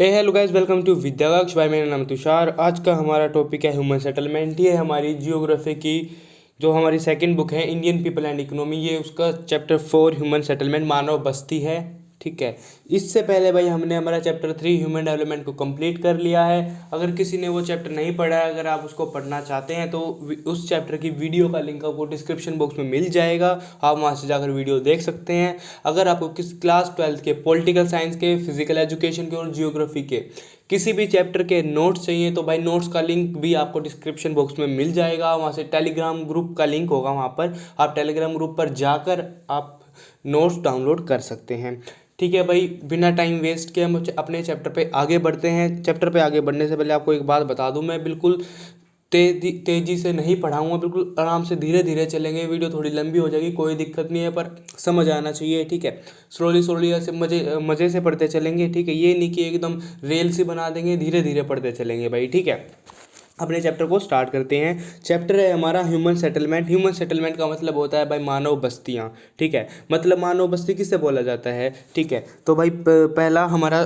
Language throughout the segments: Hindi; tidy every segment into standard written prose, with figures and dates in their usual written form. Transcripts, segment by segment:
Hello guys, welcome to Vidyakaksh. भाई मेरा नाम है तुषार। आज का हमारा टॉपिक है ह्यूमन सेटलमेंट। ये है हमारी जियोग्राफी की जो हमारी सेकंड बुक है, इंडियन पीपल एंड इकोनॉमी। ये उसका चैप्टर 4 ह्यूमन सेटलमेंट, मानव बस्ती है। ठीक है। इससे पहले भाई हमने हमारा चैप्टर 3 ह्यूमन डेवलपमेंट को कंप्लीट कर लिया है। अगर किसी ने वो चैप्टर नहीं पढ़ा है, अगर आप उसको पढ़ना चाहते हैं तो उस चैप्टर की वीडियो का लिंक आपको डिस्क्रिप्शन बॉक्स में मिल जाएगा। आप वहाँ से जाकर वीडियो देख सकते हैं। अगर आपको किस क्लास 12th के पॉलिटिकल साइंस के, फिजिकल एजुकेशन के और जियोग्राफी के किसी भी चैप्टर के नोट्स चाहिए तो भाई नोट्स का लिंक भी आपको डिस्क्रिप्शन बॉक्स में मिल जाएगा। वहाँ से टेलीग्राम ग्रुप का लिंक होगा, वहाँ पर आप टेलीग्राम ग्रुप पर जाकर आप नोट्स डाउनलोड कर सकते हैं। ठीक है भाई, बिना टाइम वेस्ट किए हम अपने चैप्टर पे आगे बढ़ते हैं। चैप्टर पे आगे बढ़ने से पहले आपको एक बात बता दूं, मैं बिल्कुल तेजी से नहीं पढ़ाऊंगा, बिल्कुल आराम से धीरे धीरे चलेंगे। वीडियो थोड़ी लंबी हो जाएगी, कोई दिक्कत नहीं है, पर समझ आना चाहिए। ठीक है, स्लोली स्लोली ऐसे मजे मज़े से पढ़ते चलेंगे। ठीक है, ये नहीं कि एकदम रेल सी बना देंगे, धीरे धीरे पढ़ते चलेंगे भाई। ठीक है, अपने चैप्टर को स्टार्ट करते हैं। चैप्टर है हमारा ह्यूमन सेटलमेंट। ह्यूमन सेटलमेंट का मतलब होता है भाई मानव बस्तियाँ। ठीक है, मतलब मानव बस्ती किसे बोला जाता है। ठीक है, तो भाई पहला हमारा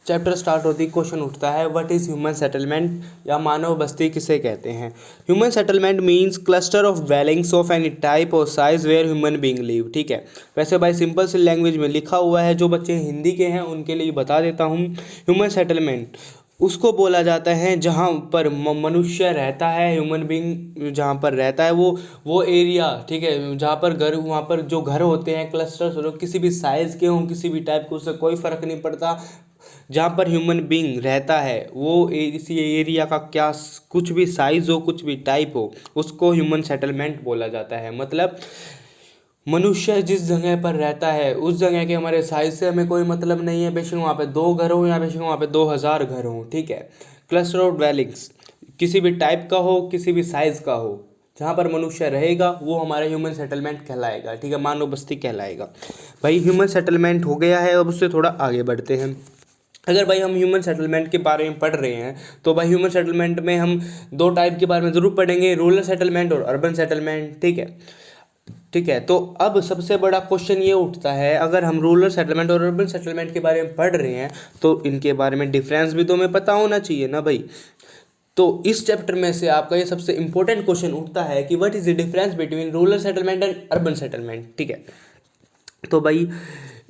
चैप्टर स्टार्ट होती, क्वेश्चन उठता है, व्हाट इज़ ह्यूमन सेटलमेंट या मानव बस्ती किसे कहते हैं। Human settlement means cluster of dwellings of any type और size where human being live. ठीक है, वैसे भाई सिंपल सी लैंग्वेज में लिखा हुआ है, जो बच्चे हिंदी के हैं उनके लिए बता देता हूँ। ह्यूमन सेटलमेंट उसको बोला जाता है जहाँ पर मनुष्य रहता है, ह्यूमन बींग जहाँ पर रहता है वो एरिया। ठीक है, जहाँ पर घर, वहाँ पर जो घर होते हैं, क्लस्टर्स, किसी भी साइज़ के हों, किसी भी टाइप के, उससे कोई फ़र्क नहीं पड़ता। जहाँ पर ह्यूमन बींग रहता है वो इसी एरिया का क्या कुछ भी साइज़ हो, कुछ भी टाइप हो, उसको ह्यूमन सेटलमेंट बोला जाता है। मतलब मनुष्य जिस जगह पर रहता है उस जगह के हमारे साइज से हमें कोई मतलब नहीं है, बेशक वहाँ पे 2 घर हो या बेशक वहाँ पे 2000 घर हों। ठीक है, क्लस्टर ऑफ dwellings किसी भी टाइप का हो, किसी भी साइज का हो, जहाँ पर मनुष्य रहेगा वो हमारा ह्यूमन सेटलमेंट कहलाएगा। ठीक है, मानव बस्ती कहलाएगा। भाई ह्यूमन सेटलमेंट हो गया है, अब उससे थोड़ा आगे बढ़ते हैं। अगर भाई हम ह्यूमन सेटलमेंट के बारे में पढ़ रहे हैं तो भाई ह्यूमन सेटलमेंट में हम 2 टाइप के बारे में ज़रूर पढ़ेंगे, रूरल सेटलमेंट और अर्बन सेटलमेंट। ठीक है। ठीक है, तो अब सबसे बड़ा क्वेश्चन ये उठता है, अगर हम रूरल सेटलमेंट और अर्बन सेटलमेंट के बारे में पढ़ रहे हैं तो इनके बारे में डिफरेंस भी तो हमें पता होना चाहिए ना भाई। तो इस चैप्टर में से आपका ये सबसे इंपॉर्टेंट क्वेश्चन उठता है कि what is the difference between rural settlement and urban settlement. ठीक है, तो भाई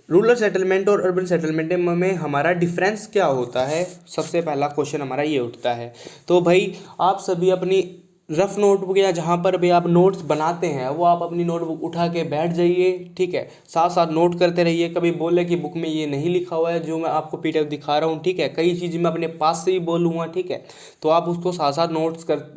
रूरल सेटलमेंट और अर्बन सेटलमेंट में हमारा डिफरेंस क्या होता है, सबसे पहला क्वेश्चन हमारा ये उठता है। तो भाई आप सभी अपनी रफ नोटबुक या जहाँ पर भी आप नोट्स बनाते हैं वो आप अपनी नोटबुक उठा के बैठ जाइए। ठीक है, साथ साथ नोट करते रहिए, कभी बोले कि बुक में ये नहीं लिखा हुआ है जो मैं आपको पीडीएफ दिखा रहा हूँ। ठीक है, कई चीज़ मैं अपने पास से ही बोलूँगा। ठीक है, तो आप उसको साथ साथ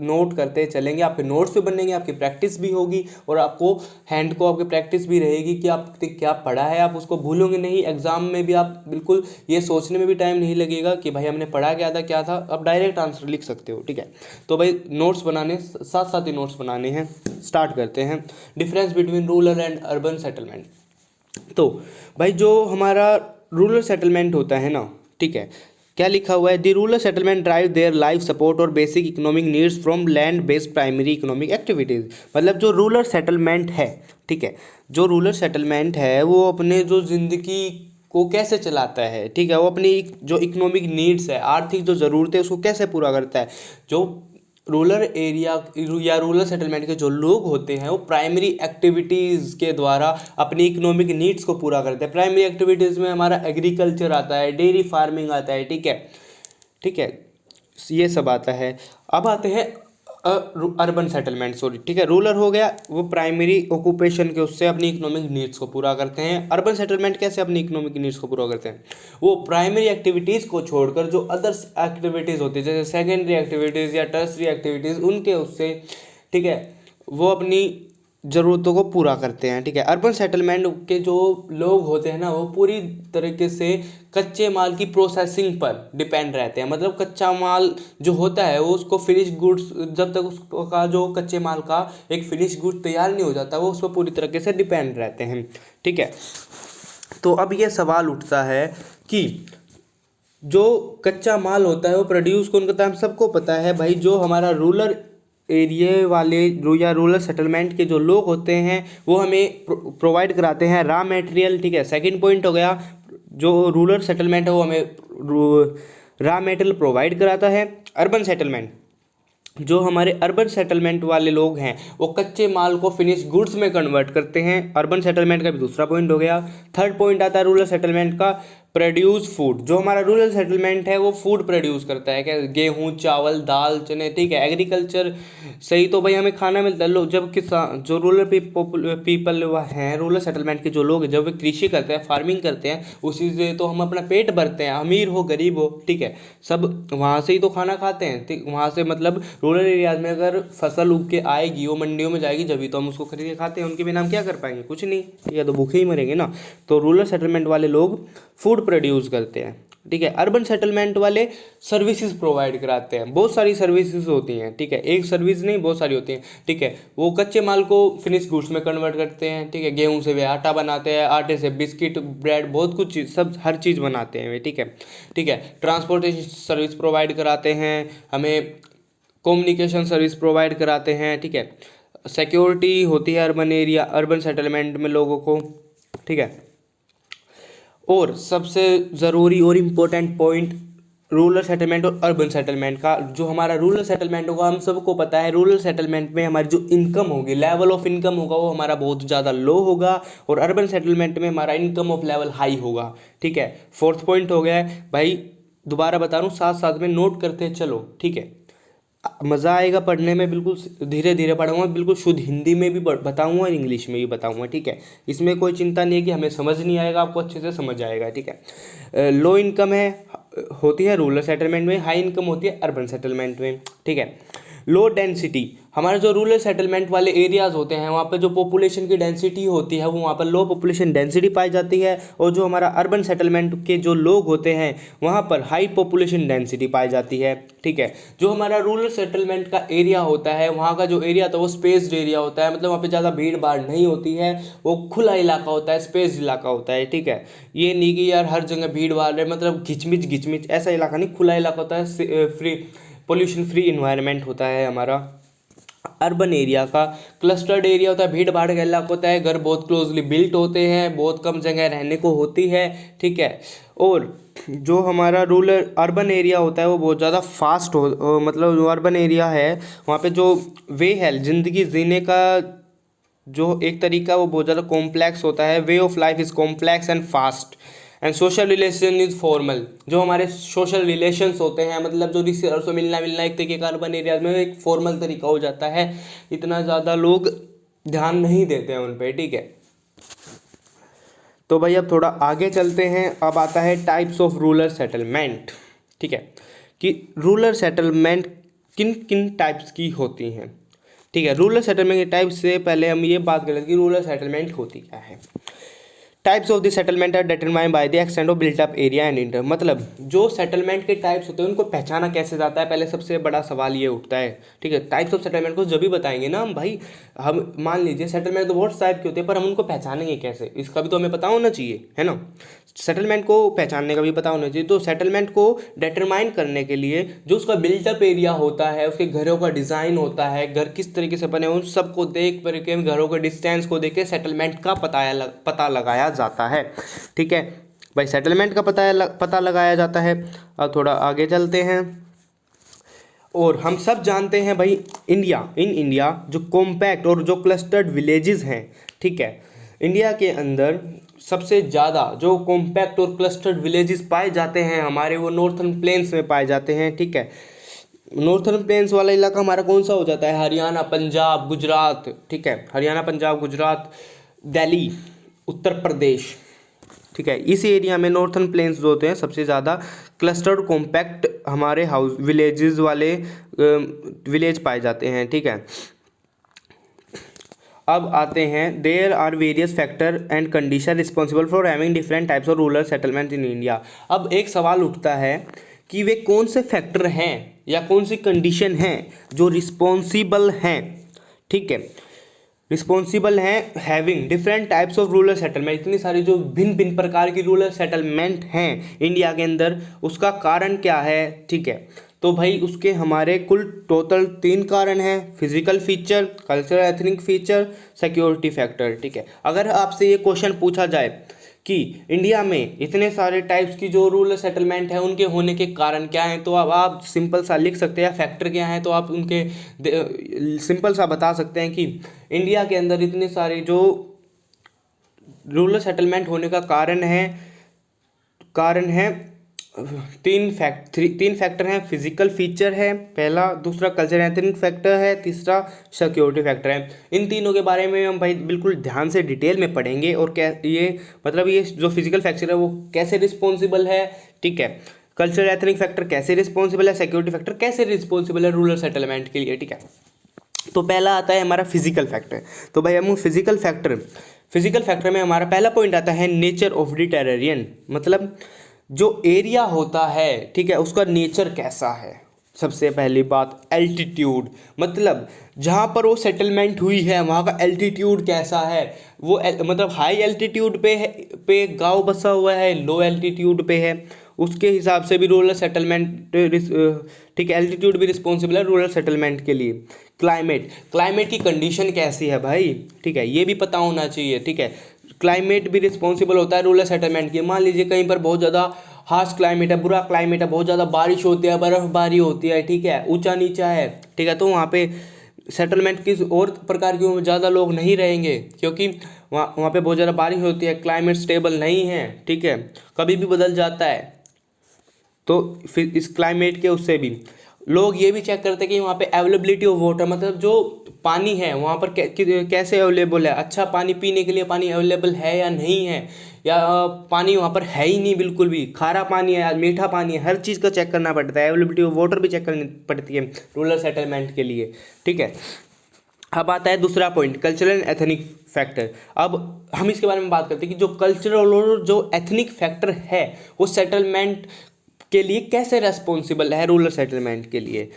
नोट करते चलेंगे, आपके नोट्स भी बनेंगे, आपकी प्रैक्टिस भी होगी और आपको हैंड को आपकी प्रैक्टिस भी रहेगी कि आपने क्या पढ़ा है, आप उसको भूलोगे नहीं। एग्जाम में भी आप बिल्कुल ये सोचने में भी टाइम नहीं लगेगा कि भाई हमने पढ़ा क्या था, आप डायरेक्ट आंसर लिख सकते हो। ठीक है, तो भाई नोट्स बनाने साथ साथ ही नोट्स बनाने हैं। स्टार्ट करते हैं, difference between rural and urban settlement. तो भाई जो हमारा रूरल सेटलमेंट होता है ना, ठीक है, क्या लिखा हुआ है, the rural settlement drive their life support और basic economic needs from land based primary economic activities. मतलब जो रूरल सेटलमेंट है, ठीक है, जो रूरल सेटलमेंट है वो अपने जो ज़िंदगी को कैसे चलाता है। ठीक है, वो अपनी जो इकोनॉमिक नीड्स है, आर्थिक जो ज़रूरतें, उसको कैसे पूरा करता है। जो रूरल एरिया या रूरल सेटलमेंट के जो लोग होते हैं वो प्राइमरी एक्टिविटीज़ के द्वारा अपनी इकोनॉमिक नीड्स को पूरा करते हैं। प्राइमरी एक्टिविटीज़ में हमारा एग्रीकल्चर आता है, डेयरी फार्मिंग आता है। ठीक है, ठीक है, ये सब आता है। अब आते हैं अर्बन सेटलमेंट, सॉरी, ठीक है, रूरल हो गया, वो प्राइमरी ऑक्यूपेशन के उससे अपनी इकोनॉमिक नीड्स को पूरा करते हैं। अर्बन सेटलमेंट कैसे अपनी इकोनॉमिक नीड्स को पूरा करते हैं, वो प्राइमरी एक्टिविटीज़ को छोड़कर जो अदर्स एक्टिविटीज़ होती है, जैसे सेकेंडरी एक्टिविटीज़ या टर्सरी एक्टिविटीज़, उनके उससे, ठीक है, वो अपनी ज़रूरतों को पूरा करते हैं। ठीक है, अर्बन सेटलमेंट के जो लोग होते हैं ना वो पूरी तरीके से कच्चे माल की प्रोसेसिंग पर डिपेंड रहते हैं। मतलब कच्चा माल जो होता है वो उसको फिनिश गुड्स, जब तक उसका जो कच्चे माल का एक फिनिश गुड्स तैयार नहीं हो जाता वो उस पर पूरी तरीके से डिपेंड रहते हैं। ठीक है, तो अब ये सवाल उठता है कि जो कच्चा माल होता है वो प्रोड्यूस कौन करता है। हम सबको पता है भाई, जो हमारा रूरल एरिया वाले या रूरल सेटलमेंट के जो लोग होते हैं वो हमें प्रोवाइड कराते हैं रॉ मटेरियल। ठीक है, सेकंड पॉइंट हो गया, जो रूरल सेटलमेंट है वो हमें रॉ मेटेरियल प्रोवाइड कराता है। अर्बन सेटलमेंट, जो हमारे अर्बन सेटलमेंट वाले लोग हैं वो कच्चे माल को फिनिश गुड्स में कन्वर्ट करते हैं। अर्बन सेटलमेंट का भी दूसरा पॉइंट हो गया। थर्ड पॉइंट आता है रूरल सेटलमेंट का, प्रोड्यूस फूड। जो हमारा रूरल सेटलमेंट है वो फूड प्रोड्यूस करता है, क्या गेहूँ, चावल, दाल, चने, ठीक है, एग्रीकल्चर सही तो भाई हमें खाना मिलता है। लोग जब किसान, जो रूरल पीपल हैं, रूरल सेटलमेंट के जो लोग हैं, जब वे कृषि करते हैं, फार्मिंग करते हैं, उसी से तो हम अपना पेट भरते हैं, अमीर हो गरीब हो, ठीक है, सब वहाँ से ही तो खाना खाते हैं। ठीक, वहाँ से मतलब रूरल एरियाज में अगर फसल उग के आएगी, वो मंडियों में जाएगी, जब तो हम उसको खरीद के खाते हैं। उनके बिना हम क्या कर पाएंगे? कुछ नहीं, या तो भूखे ही मरेंगे ना। तो रूरल सेटलमेंट वाले लोग फूड प्रोड्यूस करते हैं, ठीक है। अर्बन सेटलमेंट वाले सर्विसेज प्रोवाइड कराते हैं, बहुत सारी सर्विसेज होती हैं, ठीक है, एक सर्विस नहीं बहुत सारी होती हैं, ठीक है। वो कच्चे माल को फिनिश गुड्स में कन्वर्ट करते हैं, ठीक है, गेहूं से वे आटा बनाते हैं, आटे से बिस्किट, ब्रेड, बहुत कुछ चीज़, सब हर चीज़ बनाते हैं वे, ठीक है, ठीक है। ट्रांसपोर्टेशन सर्विस प्रोवाइड कराते हैं हमें, कम्युनिकेशन सर्विस प्रोवाइड कराते हैं, ठीक है। सिक्योरिटी होती है अर्बन सेटलमेंट में लोगों को, ठीक है। और सबसे ज़रूरी और इम्पोर्टेंट पॉइंट रूरल सेटलमेंट और अर्बन सेटलमेंट का, जो हमारा रूरल सेटलमेंट होगा हम सबको पता है, रूरल सेटलमेंट में हमारी जो इनकम होगी, लेवल ऑफ इनकम होगा वो हमारा बहुत ज़्यादा लो होगा, और अर्बन सेटलमेंट में हमारा इनकम ऑफ लेवल हाई होगा, ठीक है। फोर्थ पॉइंट हो गया है भाई, दोबारा बता रहा हूँ, साथ साथ में नोट करते चलो, ठीक है, मज़ा आएगा पढ़ने में, बिल्कुल धीरे धीरे पढ़ूंगा, बिल्कुल शुद्ध हिंदी में भी बताऊंगा और इंग्लिश में भी बताऊंगा, ठीक है। इसमें कोई चिंता नहीं है कि हमें समझ नहीं आएगा, आपको अच्छे से समझ आएगा, ठीक है। लो इनकम होती है रूरल सेटलमेंट में, हाई इनकम होती है अर्बन सेटलमेंट में, ठीक है। लो डेंसिटी, हमारे जो रूरल सेटलमेंट वाले एरियाज़ होते हैं वहाँ पे जो पॉपुलेशन की डेंसिटी होती है वो वहाँ पर लो पॉपुलेशन डेंसिटी पाई जाती है, और जो हमारा अर्बन सेटलमेंट के जो लोग होते हैं वहाँ पर हाई पॉपुलेशन डेंसिटी पाई जाती है, ठीक है। जो हमारा रूरल सेटलमेंट का एरिया होता है, वहाँ का जो एरिया होता है वो स्पेस्ड एरिया होता है, मतलब वहाँ पे ज़्यादा भीड़ भाड़ नहीं होती है, वो खुला इलाका होता है, स्पेस्ड इलाका होता है, ठीक है। ये नहीं कि यार हर जगह भीड़ भाड़ है, मतलब घिचमिच ऐसा इलाका नहीं, खुला इलाका होता है, फ्री पोल्यूशन फ्री इन्वायरमेंट होता है हमारा। अर्बन एरिया का क्लस्टर्ड एरिया होता है, भीड़ भाड़ का इलाका होता है, घर बहुत क्लोजली बिल्ट होते हैं, बहुत कम जगह रहने को होती है, ठीक है। और जो हमारा रूरल अर्बन एरिया होता है वो बहुत ज़्यादा फास्ट मतलब जो अर्बन एरिया है वहाँ पे जो वे है ज़िंदगी जीने का जो एक तरीका वो बहुत ज़्यादा कॉम्प्लेक्स होता है, way of life is complex and fast, and social relation is formal. जो हमारे सोशल रिलेशंस होते हैं, मतलब जो रिश्तेदारों से मिलना एक तरीके का अर्बन एरिया में एक फॉर्मल तरीका हो जाता है, इतना ज़्यादा लोग ध्यान नहीं देते हैं उन पर, ठीक है। तो भाई अब थोड़ा आगे चलते हैं, अब आता है टाइप्स ऑफ रूरल सेटलमेंट, ठीक है, कि रूरल सेटलमेंट किन किन टाइप्स की होती हैं, ठीक है। रूरल सेटलमेंट के टाइप से पहले हम ये बात कर लेते हैं कि रूरल सेटलमेंट होती क्या है। Types of the settlement are determined by the extent of built up area and inter, मतलब जो सेटलमेंट के टाइप्स होते हैं उनको पहचाना कैसे जाता है, पहले सबसे बड़ा सवाल ये उठता है, ठीक है। टाइप्स ऑफ सेटलमेंट को जब भी बताएंगे ना हम भाई, हम मान लीजिए सेटलमेंट तो बहुत टाइप के होते हैं, पर हम उनको पहचानेंगे कैसे, इसका भी तो हमें पता होना चाहिए, है ना। सेटलमेंट को पहचानने का भी पता होना चाहिए। तो सेटलमेंट को डिटरमाइन करने के लिए जो उसका बिल्टअप एरिया होता है, उसके घरों का डिज़ाइन होता है, घर किस तरीके से बने उन सबको देख करके, घरों के डिस्टेंस को देख के सेटलमेंट का पता लगाया जाता है, ठीक है भाई। सेटलमेंट का पता लगाया जाता है। अब थोड़ा आगे चलते हैं, और हम सब जानते हैं भाई इन इंडिया जो कॉम्पैक्ट और जो क्लस्टर्ड विलेजेस हैं, ठीक है, इंडिया के अंदर सबसे ज़्यादा जो कॉम्पैक्ट और क्लस्टर्ड विलेजेस पाए जाते हैं हमारे, वो नॉर्थर्न प्लेन्स में पाए जाते हैं, ठीक है। नॉर्थर्न प्लेन्स वाला इलाका हमारा कौन सा हो जाता है? हरियाणा, पंजाब, गुजरात, ठीक है, हरियाणा, पंजाब, गुजरात, दिल्ली, उत्तर प्रदेश, ठीक है। इस एरिया में नॉर्थर्न प्लेन्स जो होते हैं सबसे ज़्यादा क्लस्टर्ड कॉम्पैक्ट हमारे विलेजेस वाले विलेज पाए जाते हैं, ठीक है। अब आते हैं, there are various factor and condition responsible for having different types of rural settlement in India. अब एक सवाल उठता है कि वे कौन से फैक्टर हैं या कौन सी कंडीशन हैं जो रिस्पॉन्सिबल हैं, ठीक है, रिस्पॉन्सिबल हैं having different types of rural settlement. इतनी सारी जो भिन्न भिन्न प्रकार की रूरल सेटलमेंट हैं इंडिया के अंदर, उसका कारण क्या है, ठीक है। तो भाई उसके हमारे कुल टोटल 3 कारण हैं, physical feature, cultural ethnic feature, security factor, ठीक है। अगर आपसे ये क्वेश्चन पूछा जाए कि इंडिया में इतने सारे टाइप्स की जो रूरल सेटलमेंट है उनके होने के कारण क्या हैं, तो अब आप सिंपल सा लिख सकते हैं, फैक्टर क्या हैं तो आप उनके सिंपल सा बता सकते हैं कि इंडिया के अंदर इतने सारे जो रूरल सेटलमेंट होने का कारण है तीन फैक्टर हैं। फिजिकल फीचर है पहला, दूसरा कल्चर एथनिक फैक्टर है, तीसरा सिक्योरिटी फैक्टर है। इन तीनों के बारे में हम भाई बिल्कुल ध्यान से डिटेल में पढ़ेंगे और क्या ये मतलब ये जो फिजिकल फैक्टर है वो कैसे रिस्पॉन्सिबल है, ठीक है, कल्चर एथनिक फैक्टर कैसे रिस्पॉन्सिबल है, सिक्योरिटी फैक्टर कैसे रिस्पॉन्सिबल है रूरल सेटलमेंट के लिए, ठीक है। तो पहला आता है हमारा फिजिकल फैक्टर। तो भाई हम फिजिकल फैक्टर में हमारा पहला पॉइंट आता है नेचर ऑफ द टेरेरियन, मतलब जो एरिया होता है, ठीक है, उसका नेचर कैसा है। सबसे पहली बात एल्टीट्यूड, मतलब जहाँ पर वो सेटलमेंट हुई है वहाँ का एल्टीट्यूड कैसा है, वो मतलब हाई एल्टीट्यूड पे गांव बसा हुआ है, लो एल्टीट्यूड पे है, उसके हिसाब से भी रूरल सेटलमेंट, ठीक है, एल्टीट्यूड भी रिस्पॉन्सिबल है रूरल सेटलमेंट के लिए। क्लाइमेट की कंडीशन कैसी है भाई, ठीक है, ये भी पता होना चाहिए, ठीक है। क्लाइमेट भी रिस्पॉन्सिबल होता है रूरल सेटलमेंट की। मान लीजिए कहीं पर बहुत ज़्यादा हार्श क्लाइमेट है, बुरा क्लाइमेट है, बहुत ज़्यादा बारिश होती है, बर्फबारी होती है, ठीक है, ऊंचा नीचा है, ठीक है, तो वहाँ पे सेटलमेंट किस और प्रकार की ज़्यादा लोग नहीं रहेंगे, क्योंकि वहाँ पे बहुत ज़्यादा बारिश होती है, क्लाइमेट स्टेबल नहीं है, ठीक है, कभी भी बदल जाता है। तो फिर इस क्लाइमेट के उससे भी लोग ये भी चेक करते हैं कि वहाँ पे अवेलेबिलिटी ऑफ वाटर, मतलब जो पानी है वहाँ पर कैसे अवेलेबल है, अच्छा पानी पीने के लिए पानी अवेलेबल है या नहीं है, या पानी वहाँ पर है ही नहीं बिल्कुल भी, खारा पानी है, मीठा पानी है, हर चीज़ का चेक करना पड़ता है, अवेलेबिलिटी ऑफ वाटर भी चेक करनी पड़ती है रूरल सेटलमेंट के लिए, ठीक है। अब आता है दूसरा point cultural and ethnic factor. अब हम इसके बारे में बात करते हैं कि जो कल्चरल और जो एथनिक फैक्टर है वो सेटलमेंट के लिए कैसे रेस्पॉन्सिबल है रूरल सेटलमेंट के लिए।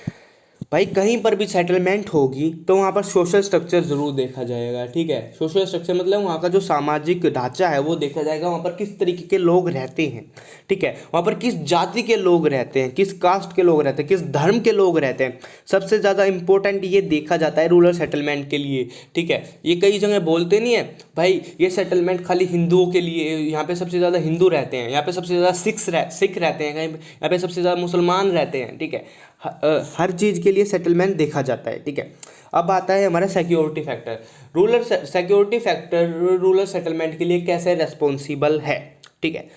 भाई कहीं पर भी सेटलमेंट होगी तो वहाँ पर सोशल स्ट्रक्चर ज़रूर देखा जाएगा, ठीक है। सोशल स्ट्रक्चर मतलब वहाँ का जो सामाजिक ढांचा है वो देखा जाएगा, वहाँ पर किस तरीके के लोग रहते हैं, ठीक है, वहाँ पर किस जाति के लोग रहते हैं, किस कास्ट के लोग रहते हैं, किस धर्म के लोग रहते हैं। सबसे ज़्यादा इंपॉर्टेंट ये देखा जाता है रूरल सेटलमेंट के लिए, ठीक है। ये कई जगह बोलते नहीं है भाई ये सेटलमेंट खाली हिंदुओं के लिए, यहाँ पे सबसे ज़्यादा हिंदू रहते हैं, यहाँ पे सबसे ज़्यादा सिख रहते हैं, कहीं यहाँ पे सबसे ज़्यादा मुसलमान रहते हैं, ठीक है। हर चीज़ के लिए सेटलमेंट देखा जाता है, ठीक है। अब आता है हमारा security factor. Security factor rural settlement के लिए कैसे रेस्पॉन्सिबल है, ठीक है।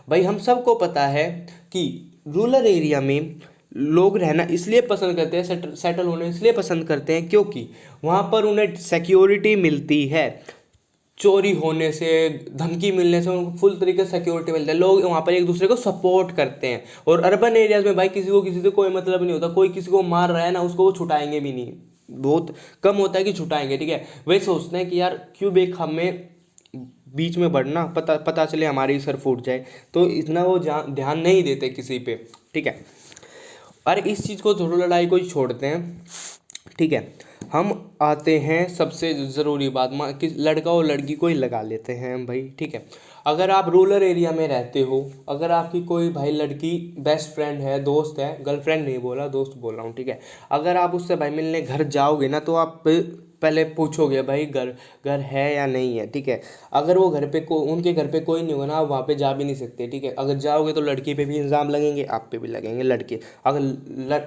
भाई हम सबको पता है कि रूरल एरिया में लोग रहना इसलिए पसंद करते हैं, सेटल होने इसलिए पसंद करते हैं क्योंकि वहाँ पर उन्हें सिक्योरिटी मिलती है, चोरी होने से, धमकी मिलने से उनको फुल तरीके से सिक्योरिटी मिलता है, लोग वहाँ पर एक दूसरे को सपोर्ट करते हैं। और अर्बन एरियाज में भाई किसी से कोई मतलब नहीं होता, कोई किसी को मार रहा है ना उसको वो छुटाएंगे भी नहीं, बहुत कम होता है कि छुटाएंगे, ठीक है। वही सोचते हैं कि यार क्यों बेक हमें बीच में बढ़ना, पता चले हमारी सर फूट जाए, तो इतना वो ध्यान नहीं देते किसी पे, ठीक है। और इस चीज़ को थोड़ा लड़ाई को ही छोड़ते हैं, ठीक है। हम आते हैं सबसे ज़रूरी बात कि लड़का और लड़की को ही लगा लेते हैं हम भाई, ठीक है। अगर आप रूरल एरिया में रहते हो, अगर आपकी कोई भाई लड़की बेस्ट फ्रेंड है, दोस्त है, गर्लफ्रेंड नहीं बोला दोस्त बोल रहा हूँ, ठीक है। अगर आप उससे भाई मिलने घर जाओगे ना तो आप पहले पूछोगे भाई घर है या नहीं है, ठीक है। अगर वो उनके घर पे कोई नहीं होगा ना आप वहाँ पे जा भी नहीं सकते, ठीक है। अगर जाओगे तो लड़की पे भी इल्ज़ाम लगेंगे, आप पे भी लगेंगे, अगर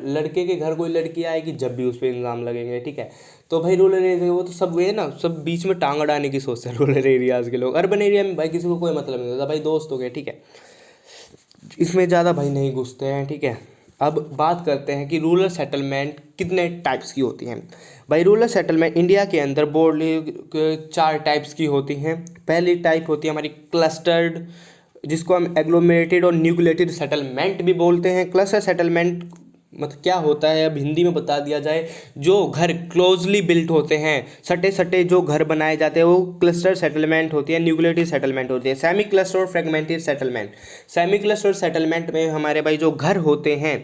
लड़के के घर कोई लड़की आएगी जब भी उस पर इल्ज़ाम लगेंगे, ठीक है। तो भाई रूरल एरिया वो तो सब वे ना सब बीच में टांग अड़ाने की सोचते हैं रूरल एरियाज़ के लोग। अर्बन एरिया में भाई किसी को कोई मतलब नहीं होता, भाई दोस्त हो गए, ठीक है, इसमें ज़्यादा भाई नहीं घुसते हैं, ठीक है। अब बात करते हैं कि रूरल सेटलमेंट कितने टाइप्स की होती हैं। भाई रूरल सेटलमेंट इंडिया के अंदर बोर्डली 4 टाइप्स की होती हैं। पहली टाइप होती है हमारी क्लस्टर्ड, जिसको हम एग्लोमेरेटेड और न्यूक्लिएटेड सेटलमेंट भी बोलते हैं। क्लस्टर सेटलमेंट मतलब क्या होता है, अब हिंदी में बता दिया जाए, जो घर क्लोजली बिल्ट होते हैं, सटे सटे जो घर बनाए जाते हैं वो क्लस्टर सेटलमेंट होती है, न्यूक्लिएटेड सेटलमेंट होती है। सेमी क्लस्टर और fragmented settlement, semi cluster settlement में हमारे भाई जो घर होते हैं,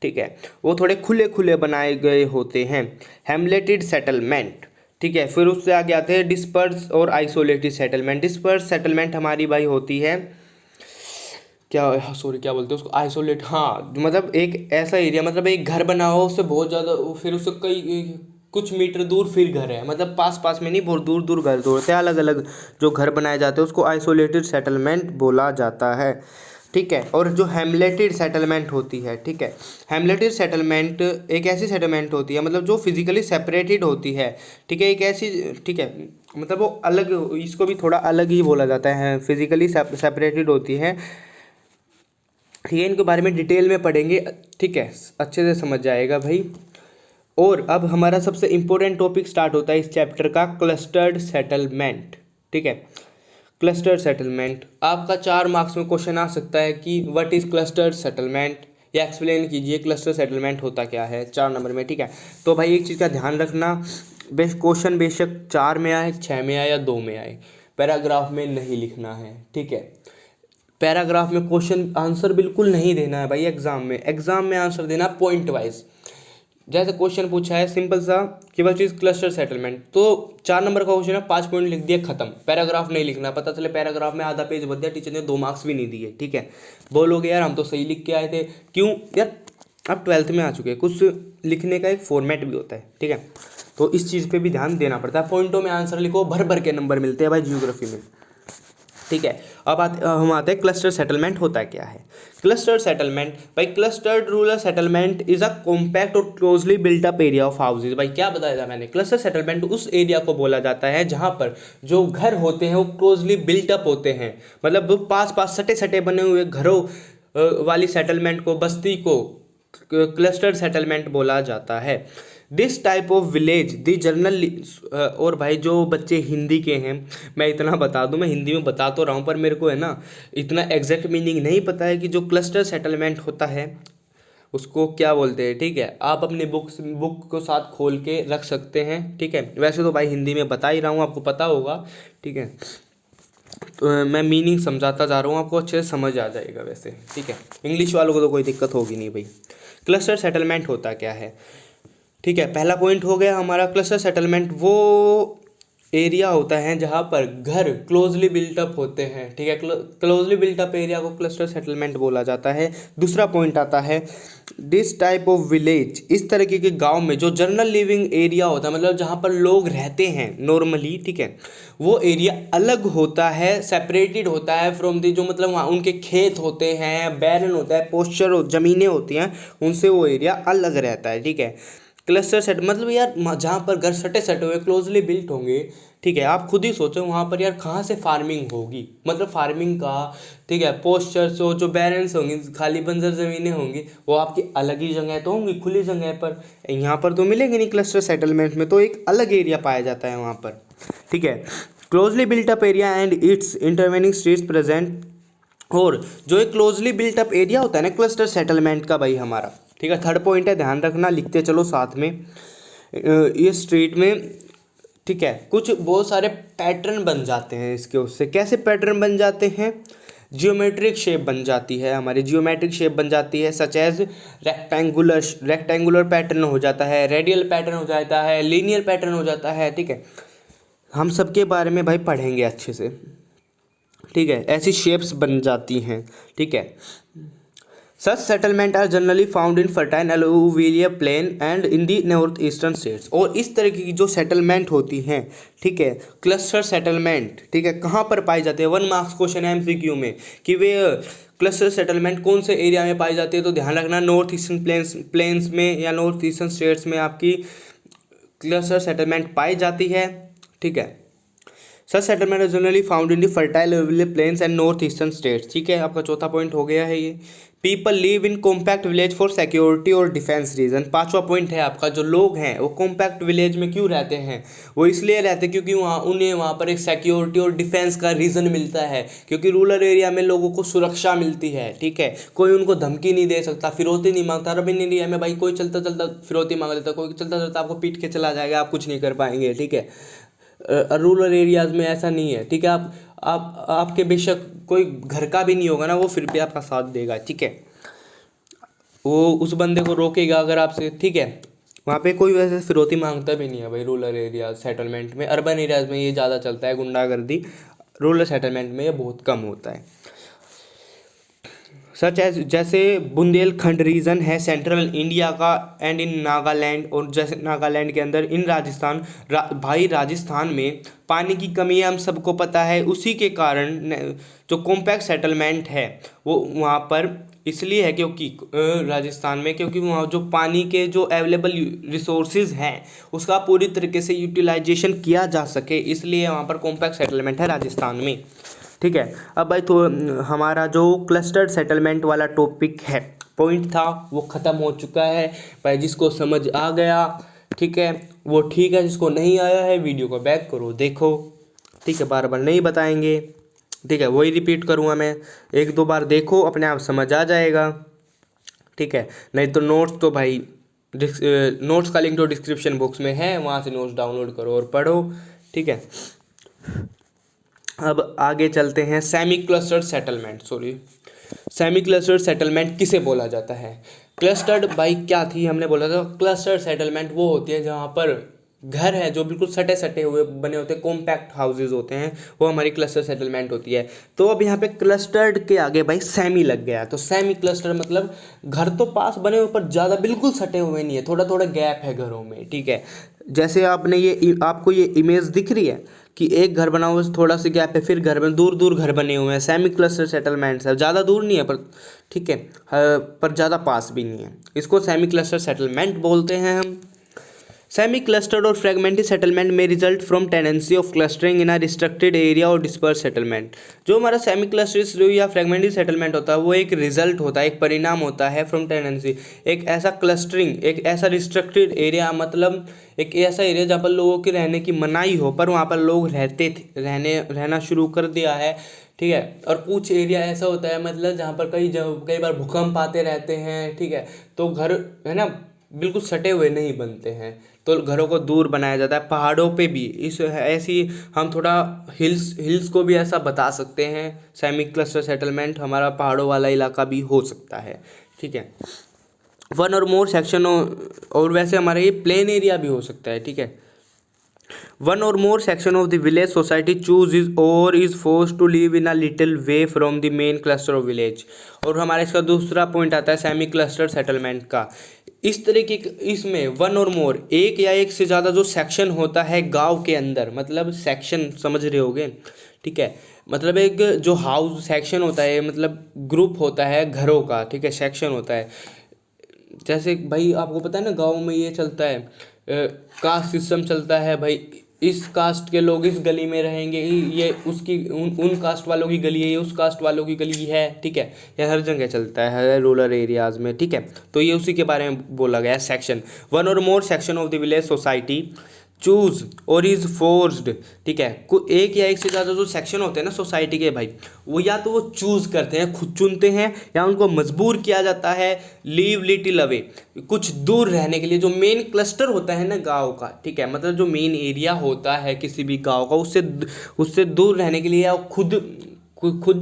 ठीक है, वो थोड़े खुले खुले बनाए गए होते हैं। हेमलेटेड सेटलमेंट, ठीक है, फिर उससे आगे आते हैं डिस्पर्स और आइसोलेटेड सेटलमेंट। डिस्पर्स सेटलमेंट हमारी भाई होती है क्या बोलते हैं उसको, आइसोलेट, हाँ, मतलब एक ऐसा एरिया, मतलब एक घर बना हो उससे बहुत ज़्यादा, फिर उससे कई कुछ मीटर दूर फिर घर है, मतलब पास पास में नहीं, बहुत दूर दूर घर होते हैं, अलग अलग जो घर बनाए जाते हैं उसको आइसोलेटेड सेटलमेंट बोला जाता है। ठीक है, और जो हेमलेटेड सेटलमेंट होती है, ठीक है, हेमलेटेड सेटलमेंट एक ऐसी सेटलमेंट होती है मतलब जो फिजिकली सेपरेटेड होती है। ठीक है, एक ऐसी, ठीक है, मतलब वो अलग, इसको भी थोड़ा अलग ही बोला जाता है, फिजिकली सेपरेटेड होती है। ठीक है, इनके बारे में डिटेल में पढ़ेंगे, ठीक है, अच्छे से समझ जाएगा भाई। और अब हमारा सबसे इम्पोर्टेंट टॉपिक स्टार्ट होता है इस चैप्टर का, क्लस्टर्ड सेटलमेंट। ठीक है, क्लस्टर्ड सेटलमेंट आपका 4 मार्क्स में क्वेश्चन आ सकता है कि व्हाट इज क्लस्टर्ड सेटलमेंट, या एक्सप्लेन कीजिए क्लस्टर सेटलमेंट होता क्या है, 4 नंबर में। ठीक है, तो भाई एक चीज़ का ध्यान रखना, क्वेश्चन बेशक 4 में आए, 6 में आए या 2 में आए, पैराग्राफ में नहीं लिखना है। ठीक है, पैराग्राफ में क्वेश्चन आंसर बिल्कुल नहीं देना है भाई, एग्जाम में आंसर देना पॉइंट वाइज। जैसे क्वेश्चन पूछा है सिंपल सा कि व्हाट इज क्लस्टर सेटलमेंट, तो 4 नंबर का क्वेश्चन है, 5 पॉइंट लिख दिया, खत्म, पैराग्राफ नहीं लिखना। पता चले पैराग्राफ में आधा पेज बच दिया, टीचर ने 2 मार्क्स भी नहीं दिए। ठीक है, बोलोगे यार हम तो सही लिख के आए थे, क्यों यार, अब 12th में आ चुके हैं, कुछ लिखने का एक फॉर्मेट भी होता है। ठीक है, तो इस चीज़ पे भी ध्यान देना पड़ता है, पॉइंटों में आंसर लिखो, भर भर के नंबर मिलते हैं भाई जियोग्राफी में। ठीक है, अब हम आते हैं क्लस्टर सेटलमेंट होता क्या है। क्लस्टर सेटलमेंट भाई, clustered rural settlement is a compact और closely built up area of houses. भाई क्या बताया था मैंने, क्लस्टर सेटलमेंट उस एरिया को बोला जाता है जहां पर जो घर होते हैं वो क्लोजली बिल्ट अप होते हैं, मतलब वो पास पास सटे सटे बने हुए घरों वाली सेटलमेंट को, बस्ती को क्लस्टर सेटलमेंट बोला जाता है। This type of village the general, और भाई जो बच्चे हिंदी के हैं, मैं इतना बता दूं, मैं हिंदी में बता तो रहा हूँ पर मेरे को है ना इतना एग्जैक्ट मीनिंग नहीं पता है कि जो क्लस्टर सेटलमेंट होता है उसको क्या बोलते हैं। ठीक है, आप अपनी बुक को साथ खोल के रख सकते हैं। ठीक है, वैसे तो भाई हिंदी में बता ही रहा हूँ, आपको पता होगा। ठीक है, तो मैं मीनिंग समझाता जा रहा हूँ, आपको अच्छे से समझ आ जाएगा वैसे। ठीक है, इंग्लिश वालों को तो कोई दिक्कत होगी नहीं भाई। क्लस्टर सेटलमेंट होता क्या है, ठीक है, पहला पॉइंट हो गया हमारा, क्लस्टर सेटलमेंट वो एरिया होता है जहाँ पर घर क्लोजली बिल्टअप होते हैं। ठीक है, क्लोजली बिल्टअप एरिया को क्लस्टर सेटलमेंट बोला जाता है। दूसरा पॉइंट आता है, दिस टाइप ऑफ विलेज, इस तरीके के गांव में जो जनरल लिविंग एरिया होता है, मतलब जहाँ पर लोग रहते हैं नॉर्मली, ठीक है, वो एरिया अलग होता है, सेपरेटेड होता है फ्रॉम दी, जो मतलब वहाँ उनके खेत होते हैं, बैरन होता है, पोस्चर ज़मीनें होती हैं, उनसे वो एरिया अलग रहता है। ठीक है, क्लस्टर सेट मतलब यार जहाँ पर घर सटे सटे हुए क्लोजली बिल्ट होंगे, ठीक है, आप खुद ही सोचो वहाँ पर यार कहाँ से फार्मिंग होगी, मतलब फार्मिंग का, ठीक है, पोस्चर्स जो बैरेंस होंगी, खाली बंजर ज़मीनें होंगी, वो आपकी अलग ही जगह तो होंगी, खुली जगह पर, यहाँ पर तो मिलेंगे नहीं। क्लस्टर सेटलमेंट में तो एक अलग एरिया पाया जाता है वहाँ पर। ठीक है, closely built up area and it's intervening streets present, और जो एक क्लोजली बिल्ट अप एरिया होता है ना क्लस्टर सेटलमेंट का भाई हमारा, ठीक है, थर्ड पॉइंट है, ध्यान रखना, लिखते चलो साथ में, ये स्ट्रीट में, ठीक है, कुछ बहुत सारे पैटर्न बन जाते हैं इसके, उससे कैसे पैटर्न बन जाते हैं, जियोमेट्रिक शेप बन जाती है हमारी, जियोमेट्रिक शेप बन जाती है, सच एज रेक्टेंगुलर पैटर्न हो जाता है, रेडियल पैटर्न हो जाता है, लीनियर पैटर्न हो जाता है। ठीक है, हम सबके बारे में भाई पढ़ेंगे अच्छे से। ठीक है, ऐसी शेप्स बन जाती हैं। ठीक है, such settlement are generally found in fertile alluvial plain and in the north eastern states, और इस तरह की जो सेटलमेंट होती हैं, ठीक है, क्लस्टर सेटलमेंट, ठीक है, कहाँ पर पाई जाती है, 1 मार्क्स क्वेश्चन है MCQ में कि वे क्लस्टर सेटलमेंट कौन से एरिया में पाई जाती है, तो ध्यान रखना नॉर्थ ईस्टर्न प्लेन्स में या नॉर्थ ईस्टर्न स्टेट्स में आपकी क्लस्टर सेटलमेंट पाई जाती है। ठीक है, such settlement are generally found in the fertile alluvial plains and north eastern states. ठीक है, आपका चौथा पॉइंट हो गया है ये। People live in compact village for security और डिफेंस रीजन। 5वां पॉइंट है आपका, जो लोग हैं वो कॉम्पैक्ट विलेज में क्यों रहते हैं, वो इसलिए रहते हैं क्योंकि उन्हें वहाँ पर एक सिक्योरिटी और डिफेंस का रीज़न मिलता है, क्योंकि रूरल एरिया में लोगों को सुरक्षा मिलती है। ठीक है, कोई उनको धमकी नहीं दे सकता, फिरौती नहीं मांगता। अर्बन एरिया में भाई कोई चलता चलता फिरौती मांग देता, कोई चलता चलता आपको पीट के चला जाएगा, आप कुछ नहीं कर पाएंगे। ठीक है, रूरल एरियाज़ में ऐसा नहीं है। ठीक है, आप आपके बेशक कोई घर का भी नहीं होगा ना, वो फिर भी आपका साथ देगा। ठीक है, वो उस बंदे को रोकेगा अगर आपसे। ठीक है, वहाँ पे कोई वैसे फिरौती मांगता भी नहीं है भाई रूरल एरिया सेटलमेंट में। अर्बन एरियाज़ में ये ज़्यादा चलता है गुंडागर्दी, रूरल सेटलमेंट में ये बहुत कम होता है। सच एज जैसे बुंदेलखंड रीजन है सेंट्रल इंडिया का, एंड इन नागालैंड, और जैसे नागालैंड के अंदर इन राजस्थान भाई राजस्थान में पानी की कमी है, हम सबको पता है। उसी के कारण जो कॉम्पैक्ट सेटलमेंट है वो वहाँ पर इसलिए है क्योंकि राजस्थान में, क्योंकि वहाँ जो पानी के जो अवेलेबल रिसोर्सेज हैं उसका पूरी तरीके से यूटिलाइजेशन किया जा सके, इसलिए वहाँ पर कॉम्पैक्ट सेटलमेंट है राजस्थान में। ठीक है, अब भाई तो हमारा जो क्लस्टर्ड सेटलमेंट वाला टॉपिक है, पॉइंट था, वो ख़त्म हो चुका है भाई। जिसको समझ आ गया ठीक है वो ठीक है, जिसको नहीं आया है वीडियो को बैक करो देखो, ठीक है, बार बार नहीं बताएंगे, ठीक है, वही रिपीट करूँगा मैं, एक दो बार देखो अपने आप समझ आ जाएगा, ठीक है। नहीं तो नोट्स तो भाई नोट्स का लिंक तो डिस्क्रिप्शन बॉक्स में है, वहाँ से नोट्स डाउनलोड करो और पढ़ो, ठीक है। अब आगे चलते हैं, semi clustered settlement, semi clustered settlement किसे बोला जाता है? क्लस्टर्ड भाई क्या थी, हमने बोला था क्लस्टर्ड सेटलमेंट वो होती है जहाँ पर घर है जो बिल्कुल सटे सटे हुए बने होते हैं, कॉम्पैक्ट हाउसेज होते हैं, वो हमारी क्लस्टर सेटलमेंट होती है। तो अब यहाँ पे क्लस्टर्ड के आगे भाई सेमी लग गया, तो सेमी क्लस्टर्ड मतलब घर तो पास बने हुए पर ज़्यादा बिल्कुल सटे हुए नहीं है, थोड़ा थोड़ा गैप है घरों में, ठीक है। जैसे आपने ये आपको ये इमेज दिख रही है कि एक घर बना हुआ है, थोड़ा सा गैप है, फिर घर में दूर दूर घर बने हुए हैं, सेमी क्लस्टर सेटलमेंट्स है, ज़्यादा दूर नहीं है पर ठीक है, पर ज़्यादा पास भी नहीं है, इसको सेमी क्लस्टर सेटलमेंट बोलते हैं हम। सेमी क्लस्टर्ड और फ्रेगमेंटेड सेटलमेंट में result from tendency of clustering in a restricted area और डिस्पर्स सेटलमेंट। जो हमारा सेमी क्लस्टर्ड या फ्रेगमेंटेड सेटलमेंट होता है वो एक रिजल्ट होता है, एक परिणाम होता है फ्रॉम टेंडेंसी, एक ऐसा क्लस्टरिंग, एक ऐसा रिस्ट्रिक्टेड एरिया, मतलब एक ऐसा एरिया जहाँ पर लोगों के रहने की मनाही हो पर वहाँ पर लोग रहना शुरू कर दिया है, ठीक है। और कुछ एरिया ऐसा होता है मतलब जहाँ पर कई बार भूकंप आते रहते हैं, ठीक है, तो घर है ना बिल्कुल सटे हुए नहीं बनते हैं, तो घरों को दूर बनाया जाता है। पहाड़ों पे भी इस ऐसी हम थोड़ा हिल्स को भी ऐसा बता सकते हैं, सेमी क्लस्टर सेटलमेंट हमारा पहाड़ों वाला इलाका भी हो सकता है, ठीक है। वन और मोर सेक्शन, और वैसे हमारा ये प्लेन एरिया भी हो सकता है, ठीक है। One or more section of the village society choose is or is force to live in a little way from the main cluster of village. और हमारा इसका दूसरा पॉइंट आता है सेमी क्लस्टर सेटलमेंट का। इस तरह की इसमें वन और मोर, एक या एक से ज़्यादा जो सेक्शन होता है गांव के अंदर, मतलब सेक्शन समझ रहे होगे, ठीक है, मतलब एक जो हाउस सेक्शन होता है मतलब ग्रुप होता है घरों का, ठीक है, सेक्शन होता है। जैसे भाई आपको पता है ना गांव में ये चलता है, कास्ट सिस्टम चलता है भाई, इस कास्ट के लोग इस गली में रहेंगे, ये उसकी उन कास्ट वालों की गली है, ये उस कास्ट वालों की गली है, ठीक है, ये हर जगह चलता है रूरल एरियाज़ में, ठीक है। तो ये उसी के बारे में बोला गया है section. One or more section of the village society choose और इज फोर्स्ड, ठीक है, एक या एक से ज़्यादा जो सेक्शन होते हैं ना सोसाइटी के भाई, वो या तो वो चूज़ करते हैं, खुद चुनते हैं, या उनको मजबूर किया जाता है लीव लिटिल अवे, कुछ दूर रहने के लिए। जो मेन क्लस्टर होता है ना गांव का, ठीक है, मतलब जो मेन एरिया होता है किसी भी गांव का, उससे दूर रहने के लिए या खुद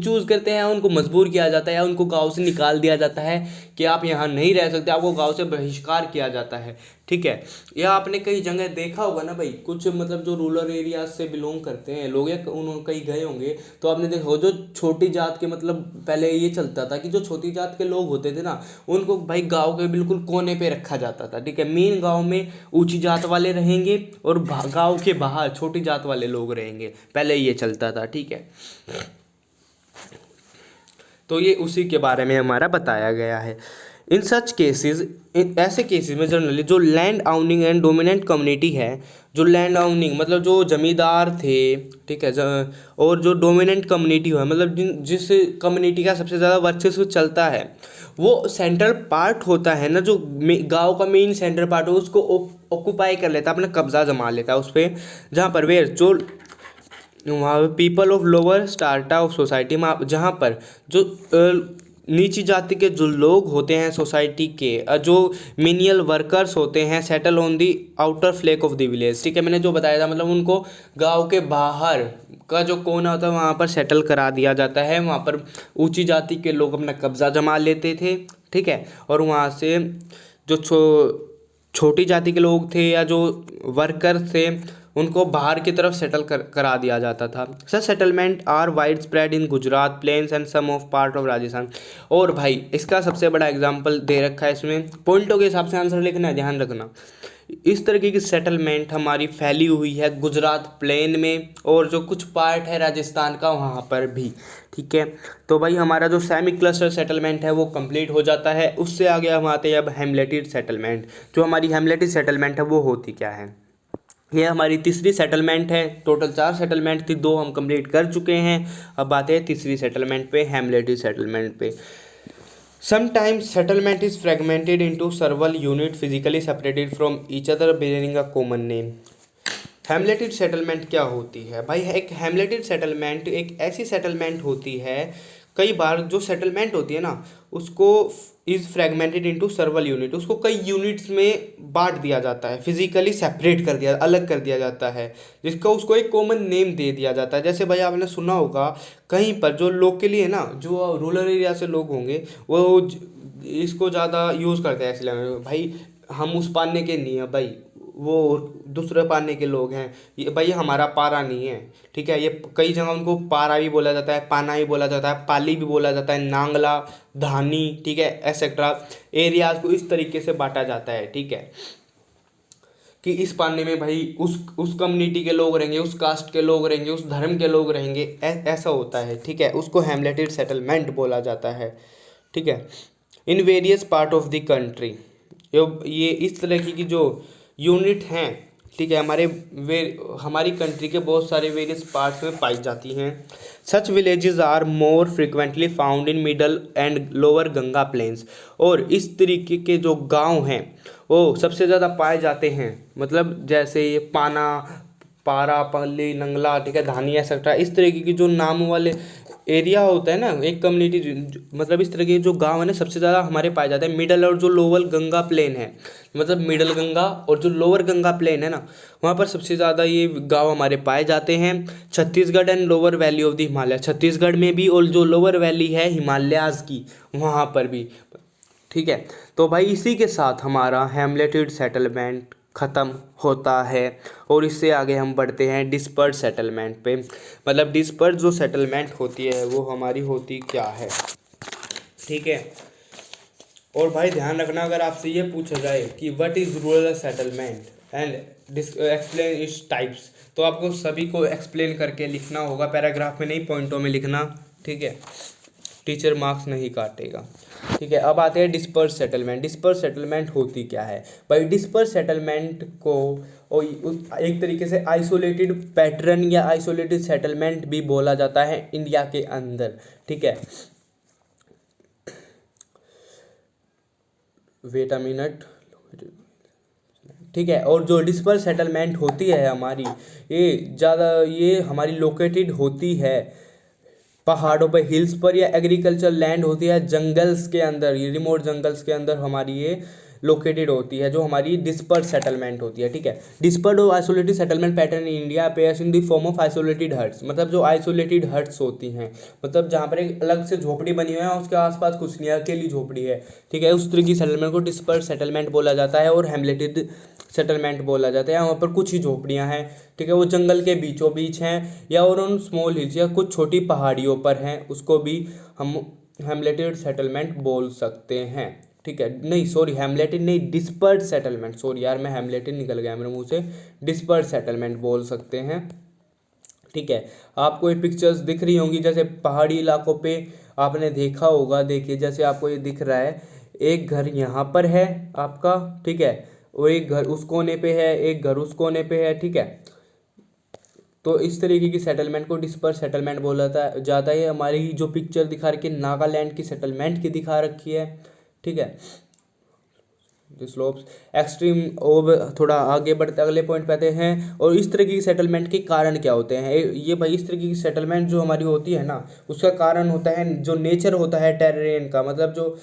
चूज़ करते हैं, उनको मजबूर किया जाता है, या उनको गांव से निकाल दिया जाता है कि आप यहाँ नहीं रह सकते, आपको गांव से बहिष्कार किया जाता है, ठीक है। या आपने कई जगह देखा होगा ना भाई, कुछ मतलब जो रूरल एरिया से बिलोंग करते हैं लोग, या उन्होंने कहीं गए होंगे तो आपने देखा हो जो छोटी जात के, मतलब पहले ये चलता था कि जो छोटी जात के लोग होते थे ना उनको भाई गाँव के बिल्कुल कोने पे रखा जाता था, ठीक है। मेन गाँव में ऊँची जात वाले रहेंगे और गाँव के बाहर छोटी जात वाले लोग रहेंगे, पहले ये चलता था, ठीक है। तो ये उसी के बारे में हमारा बताया गया है। इन सच केसेस, ऐसे केसेस में जनरली जो लैंड आउनिंग एंड डोमिनेंट कम्युनिटी है, जो लैंड आउनिंग मतलब जो जमींदार थे, ठीक है, और जो डोमिनेंट कम्युनिटी है मतलब जिस कम्युनिटी का सबसे ज़्यादा वर्चस्व चलता है, वो सेंट्रल पार्ट होता है ना, जो गांव का मेन सेंट्रल पार्ट हो उसको ऑक्यूपाई कर लेता है, अपना कब्जा जमा लेता है उस पर, जहाँ पर वेयर जो वहाँ people of lower strata of society, जहाँ पर जो नीची जाति के जो लोग होते हैं सोसाइटी के, जो मिनियल वर्कर्स होते हैं, settle on the outer flank of the village, ठीक है, मैंने जो बताया था, मतलब उनको गांव के बाहर का जो कोना होता है वहाँ पर सेटल करा दिया जाता है, वहाँ पर ऊंची जाति के लोग अपना कब्जा जमा लेते थे, ठीक है। और वहाँ से जो छोटी जाति के लोग थे या जो वर्कर थे उनको बाहर की तरफ सेटल करा दिया जाता था। Such settlement are widespread in Gujarat, plains and some of part of Rajasthan. और भाई इसका सबसे बड़ा एग्जाम्पल दे रखा है, इसमें पॉइंटों के हिसाब से आंसर लिखना है, ध्यान रखना। इस तरीके की सेटलमेंट हमारी फैली हुई है गुजरात प्लेन में, और जो कुछ पार्ट है राजस्थान का वहाँ पर भी, ठीक है। तो भाई हमारा जो सेमी क्लस्टर सेटलमेंट है वो कंप्लीट हो जाता है। उससे आगे हम आते हैं अब हेमलेटेड सेटलमेंट। जो हमारी हेमलेटेड सेटलमेंट है वो होती क्या है? ये हमारी तीसरी सेटलमेंट है। टोटल 4 सेटलमेंट थी, 2 हम कंप्लीट कर चुके हैं। अब आते हैं तीसरी सेटलमेंट पे, हेमलेटेड सेटलमेंट पे। Sometimes settlement is fragmented into several units physically separated from each other bearing a common name. Hamleted settlement क्या होती है भाई? एक हेमलेटेड सेटलमेंट एक ऐसी सेटलमेंट होती है, कई बार जो सेटलमेंट होती है ना उसको इज़ फ्रेगमेंटेड इनटू सर्वल यूनिट, उसको कई यूनिट्स में बांट दिया जाता है, फिजिकली सेपरेट कर दिया, अलग कर दिया जाता है, जिसका उसको एक कॉमन नेम दे दिया जाता है। जैसे भाई आपने सुना होगा कहीं पर जो लोकली है ना, जो रूरल एरिया से लोग होंगे वो इसको ज़्यादा यूज़ करते हैं इसलिए, भाई हम उस पाने के नहीं है भाई, वो दूसरे पाने के लोग हैं, ये भाई हमारा पारा नहीं है, ठीक है। ये कई जगह उनको पारा भी बोला जाता है, पाना भी बोला जाता है, पाली भी बोला जाता है, नांगला, धानी, ठीक है, एक्सेट्रा एरियाज को इस तरीके से बांटा जाता है, ठीक है। कि इस पाने में भाई उस कम्युनिटी के लोग रहेंगे, उस कास्ट के लोग रहेंगे, उस धर्म के लोग रहेंगे, ऐसा होता है, ठीक है। उसको हेमलेटेड सेटलमेंट बोला जाता है, ठीक है। In various part of the country, ये इस तरह की जो यूनिट हैं, ठीक है, हमारी कंट्री के बहुत सारे वेरियस पार्ट्स में पाई जाती हैं। Such villages are more frequently found in middle and lower Ganga plains. और इस तरीके के जो गांव हैं वो सबसे ज़्यादा पाए जाते हैं, मतलब जैसे ये पाना, पारा, पल्ली, नंगला, ठीक है, धानी, एक्सेट्रा, इस तरीके की जो नाम वाले एरिया होता है ना, एक कम्युनिटी, मतलब इस तरह के जो गांव है ना सबसे ज़्यादा हमारे पाए जाते हैं। मिडल और जो लोअर गंगा प्लेन है, मतलब मिडल गंगा और जो लोअर गंगा प्लेन है ना, वहाँ पर सबसे ज़्यादा ये गांव हमारे पाए जाते हैं। Chhattisgarh and lower valley of the Himalaya, Chhattisgarh में भी, और जो लोअर वैली है हिमालयाज की वहाँ पर भी, ठीक है। तो भाई इसी के साथ हमारा हेमलेटेड सेटलमेंट ख़त्म होता है, और इससे आगे हम बढ़ते हैं डिस्पर्स सेटलमेंट पे। मतलब डिस्पर्स जो सेटलमेंट होती है वो हमारी होती क्या है, ठीक है। और भाई ध्यान रखना, अगर आपसे ये पूछा जाए कि what is rural settlement and explain its types, तो आपको सभी को एक्सप्लेन करके लिखना होगा, पैराग्राफ में नहीं, पॉइंटों में लिखना, ठीक है। टीचर मार्क्स नहीं काटेगा, ठीक है। अब आते हैं डिस्पर्स सेटलमेंट। डिस्पर्स सेटलमेंट होती क्या है भाई? डिस्पर्स सेटलमेंट को एक तरीके से आइसोलेटेड पैटर्न या आइसोलेटेड सेटलमेंट भी बोला जाता है इंडिया के अंदर, ठीक है। वेट अ मिनट, ठीक है। और जो डिस्पर्स सेटलमेंट होती है हमारी, ये हमारी लोकेटेड होती है पहाड़ों पर, हिल्स पर, या एग्रीकल्चर लैंड होती है जंगल्स के अंदर, ये रिमोट जंगल्स के अंदर हमारी ये लोकेटेड होती है, जो हमारी डिस्पर्स सेटलमेंट होती है, ठीक है। डिस्पर्ड और isolated settlement pattern in India appears in the form of isolated huts, मतलब जो आइसोलेटेड हट्स होती हैं, मतलब जहाँ पर एक अलग से झोपड़ी बनी हुई है, उसके आसपास कुछ नहीं, अकेली झोपड़ी है, ठीक है। उस तरह की सेटलमेंट को डिस्पर्स सेटलमेंट बोला जाता है, और हेमलेटेड सेटलमेंट बोला जाता है। वहाँ पर कुछ ही झोपड़ियाँ हैं, ठीक है, वो जंगल के बीचों बीच हैं, या और उन स्मॉल हिल्स या कुछ छोटी पहाड़ियों पर हैं, उसको भी हम हेमलेटेड सेटलमेंट बोल सकते हैं, ठीक है। नहीं सॉरी, हेमलेटेड नहीं, डिस्पर्स सेटलमेंट, सॉरी यार, मैं हेमलेटेड निकल गया मेरे मुंह से, डिस्पर्स सेटलमेंट बोल सकते हैं, ठीक है। आपको ये पिक्चर्स दिख रही होंगी, जैसे पहाड़ी इलाकों पे आपने देखा होगा, देखिए जैसे आपको ये दिख रहा है, एक घर यहाँ पर है आपका, ठीक है, और एक घर उस कोने पे है, एक घर उस कोने पे है, ठीक है। तो इस तरीके की सेटलमेंट को डिस्पर्स सेटलमेंट बोला जाता है। हमारी जो पिक्चर दिखा रखी है नागालैंड की सेटलमेंट की दिखा रखी है, ठीक है। स्लोप्स एक्सट्रीम, और थोड़ा आगे बढ़ते अगले पॉइंट पे आते हैं। और इस तरह की सेटलमेंट के कारण क्या होते हैं? ये भाई इस तरह की सेटलमेंट जो हमारी होती है ना, उसका कारण होता है जो नेचर होता है टेरेन का, मतलब जो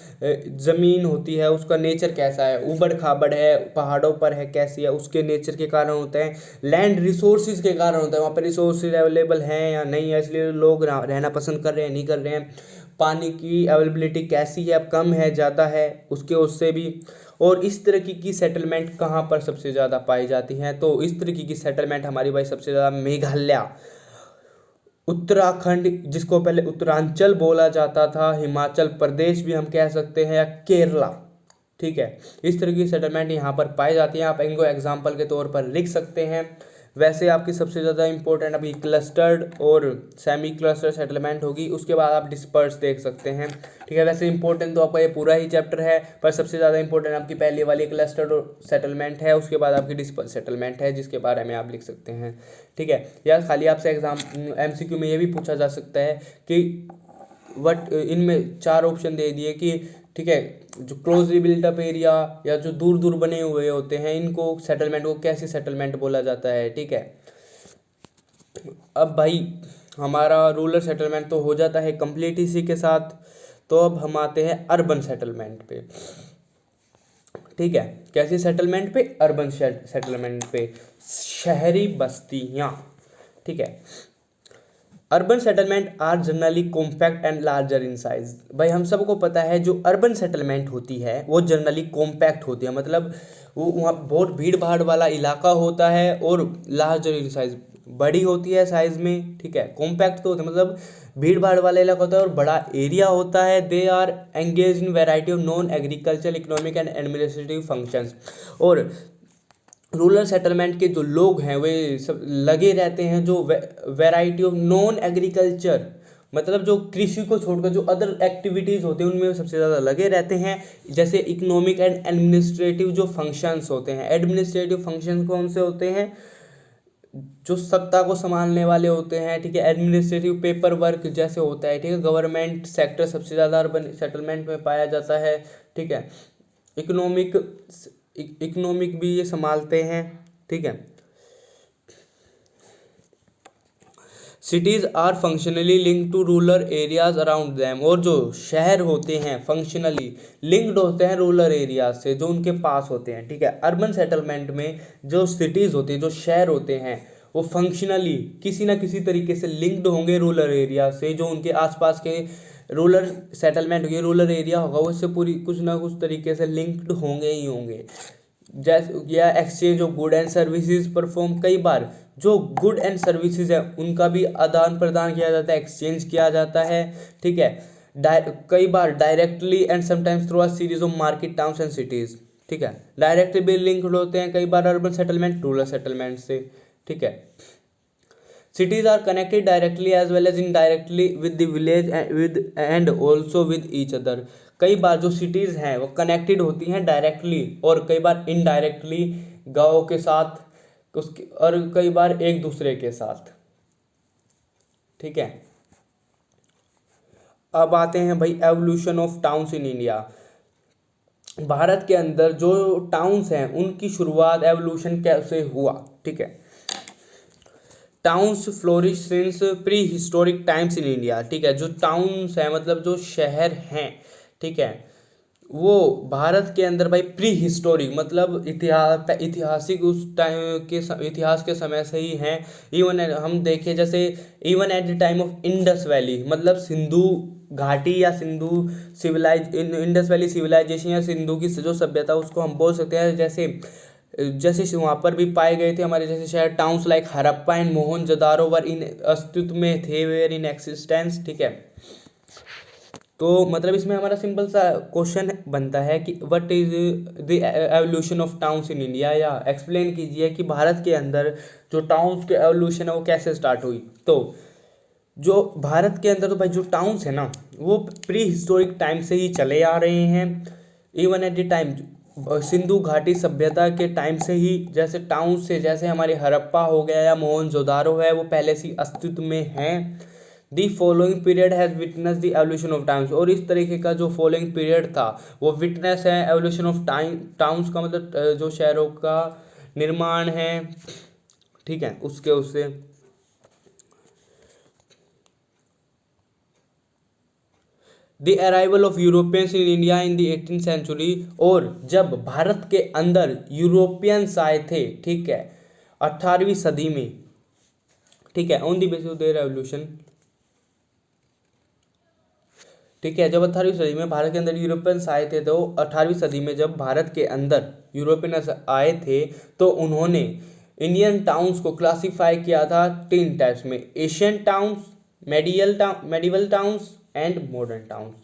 ज़मीन होती है उसका नेचर कैसा है, उबड़ खाबड़ है, पहाड़ों पर है, कैसी है, उसके नेचर के कारण होते हैं। लैंड रिसोर्सेज के कारण होता है, वहाँ पर रिसोर्सेज अवेलेबल हैं या नहीं है, इसलिए लोग रहना पसंद कर रहे हैं, नहीं कर रहे हैं। पानी की अवेलेबिलिटी कैसी है, कम है, ज़्यादा है, उससे भी। और इस तरह की सेटलमेंट कहाँ पर सबसे ज़्यादा पाई जाती हैं? तो इस तरह की सेटलमेंट हमारी भाई सबसे ज़्यादा मेघालय, उत्तराखंड जिसको पहले उत्तरांचल बोला जाता था, हिमाचल प्रदेश भी हम कह सकते हैं, या केरला, ठीक है। इस तरह की सेटलमेंट यहाँ पर पाई जाती है। आप इनको एग्जाम्पल के तौर पर लिख सकते हैं। वैसे आपकी सबसे ज़्यादा इंपॉर्टेंट अभी क्लस्टर्ड और सेमी क्लस्टर सेटलमेंट होगी, उसके बाद आप डिस्पर्स देख सकते हैं, ठीक है। वैसे इंपॉर्टेंट तो आपका ये पूरा ही चैप्टर है, पर सबसे ज़्यादा इंपॉर्टेंट आपकी पहली वाली क्लस्टर्ड सेटलमेंट है, उसके बाद आपकी डिस्पर्स सेटलमेंट है, जिसके बारे में आप लिख सकते हैं, ठीक है। या खाली आपसे MCQ में ये भी पूछा जा सकता है कि इनमें 4 ऑप्शन दे दिए कि, ठीक है, जो क्लोजली बिल्ट अप एरिया या जो दूर दूर बने हुए होते हैं, इनको सेटलमेंट को कैसे सेटलमेंट बोला जाता है, ठीक है। अब भाई हमारा रूरल सेटलमेंट तो हो जाता है कंप्लीट इसी के साथ। तो अब हम आते हैं अर्बन सेटलमेंट पे, ठीक है। कैसी सेटलमेंट पे? अर्बन सेटलमेंट पे, शहरी बस्तियाँ, ठीक है। Urban settlement are generally compact and larger in size. भाई हम सबको पता है जो अर्बन सेटलमेंट होती है वो जनरली कॉम्पैक्ट होती है, मतलब वो वहाँ बहुत भीड़ भाड़ वाला इलाका होता है, और लार्जर इन साइज, बड़ी होती है साइज में, ठीक है। कॉम्पैक्ट तो होता है मतलब भीड़ भाड़ वाला इलाका होता है और बड़ा एरिया होता है। They are engage in variety of non agriculture, economic and administrative functions. और रूरल सेटलमेंट के जो लोग हैं वे सब लगे रहते हैं जो वैरायटी ऑफ नॉन एग्रीकल्चर, मतलब जो कृषि को छोड़कर जो अदर एक्टिविटीज़ होते हैं उनमें सबसे ज़्यादा लगे रहते हैं। जैसे इकोनॉमिक एंड एडमिनिस्ट्रेटिव जो फंक्शंस होते हैं, एडमिनिस्ट्रेटिव फंक्शन कौन से होते हैं? जो सत्ता को संभालने वाले होते हैं, ठीक है। एडमिनिस्ट्रेटिव पेपर वर्क जैसे होता है, ठीक है। गवर्नमेंट सेक्टर सबसे ज़्यादा अर्बन सेटलमेंट में पाया जाता है, ठीक है। इकोनॉमिक भी ये संभालते हैं, ठीक है। Cities are functionally linked to rural areas around them. और जो शहर होते हैं फंक्शनली लिंक्ड होते हैं रूरल एरियाज से जो उनके पास होते हैं, ठीक है। अर्बन सेटलमेंट में जो सिटीज़ होती हैं, जो शहर होते हैं, वो फंक्शनली किसी ना किसी तरीके से लिंक्ड होंगे रूरल एरिया से। जो उनके आसपास के रूरल सेटलमेंट होगी, रूरल एरिया होगा, वो इससे पूरी कुछ ना कुछ तरीके से लिंक्ड होंगे ही होंगे। जैसे या exchange of good and services perform, कई बार जो गुड एंड सर्विसेज है उनका भी आदान प्रदान किया जाता है, एक्सचेंज किया जाता है, ठीक है। कई बार directly and sometimes through a series of market towns and cities, ठीक है। डायरेक्टली भी लिंक्ड होते हैं कई बार अर्बन सेटलमेंट रूरल सेटलमेंट से, ठीक है। Cities are connected directly as well as indirectly with the village and also with each other। कई बार जो cities हैं वो connected होती हैं directly और कई बार indirectly गाँव के साथ उसके, और कई बार एक दूसरे के साथ, ठीक है। अब आते हैं भाई evolution of towns in India. Bharat के अंदर जो टाउन्स हैं उनकी शुरुआत एवोल्यूशन कैसे हुआ, ठीक है। Towns flourish since pre historic times in India, ठीक है। जो टाउन्स हैं मतलब जो शहर हैं, ठीक है, वो भारत के अंदर भाई प्री हिस्टोरिक मतलब ऐतिहासिक उस टाइम के इतिहास के समय से ही हैं। इवन हम देखें जैसे even at the time of Indus valley, मतलब सिंधु घाटी या सिंधु इंडस वैली सिविलाइजेशन या सिंधु की जो सभ्यता उसको हम बोल सकते हैं। जैसे वहाँ पर भी पाए गए थे हमारे जैसे शहर, towns like Harappa and Mohenjodaro were in अस्तित्व में थे, वेयर इन एक्सिस्टेंस, ठीक है। तो मतलब इसमें हमारा सिंपल सा क्वेश्चन बनता है कि what is the evolution of towns in India, या एक्सप्लेन कीजिए कि भारत के अंदर जो टाउन्स के एवोल्यूशन है वो कैसे स्टार्ट हुई। तो जो भारत के अंदर तो भाई जो टाउन्स है ना वो प्री हिस्टोरिक टाइम से ही चले आ रहे हैं। Even at the time Sindhu घाटी सभ्यता के टाइम से ही जैसे टाउन से जैसे हमारे हड़प्पा हो गया या मोहनजोदारो है वो पहले से अस्तित्व में हैं। The following period has witness the evolution of towns. और इस तरीके का जो फॉलोइंग पीरियड था वो विटनेस है एवोल्यूशन ऑफ टाउन्स का, मतलब जो शहरों का निर्माण है, ठीक है, उससे the arrival of Europeans in India in the 18th century. और जब भारत के अंदर यूरोपियंस आए थे, ठीक है, 18वीं सदी में, ठीक है, on the basis of their evolution, ठीक है। जब 18वीं सदी में भारत के अंदर यूरोपियंस आए थे, तो 18वीं सदी में जब भारत के अंदर यूरोपियंस आए थे तो उन्होंने इंडियन टाउन्स को क्लासिफाई किया था 3 टाइप्स में: Asian towns, medieval towns and modern towns.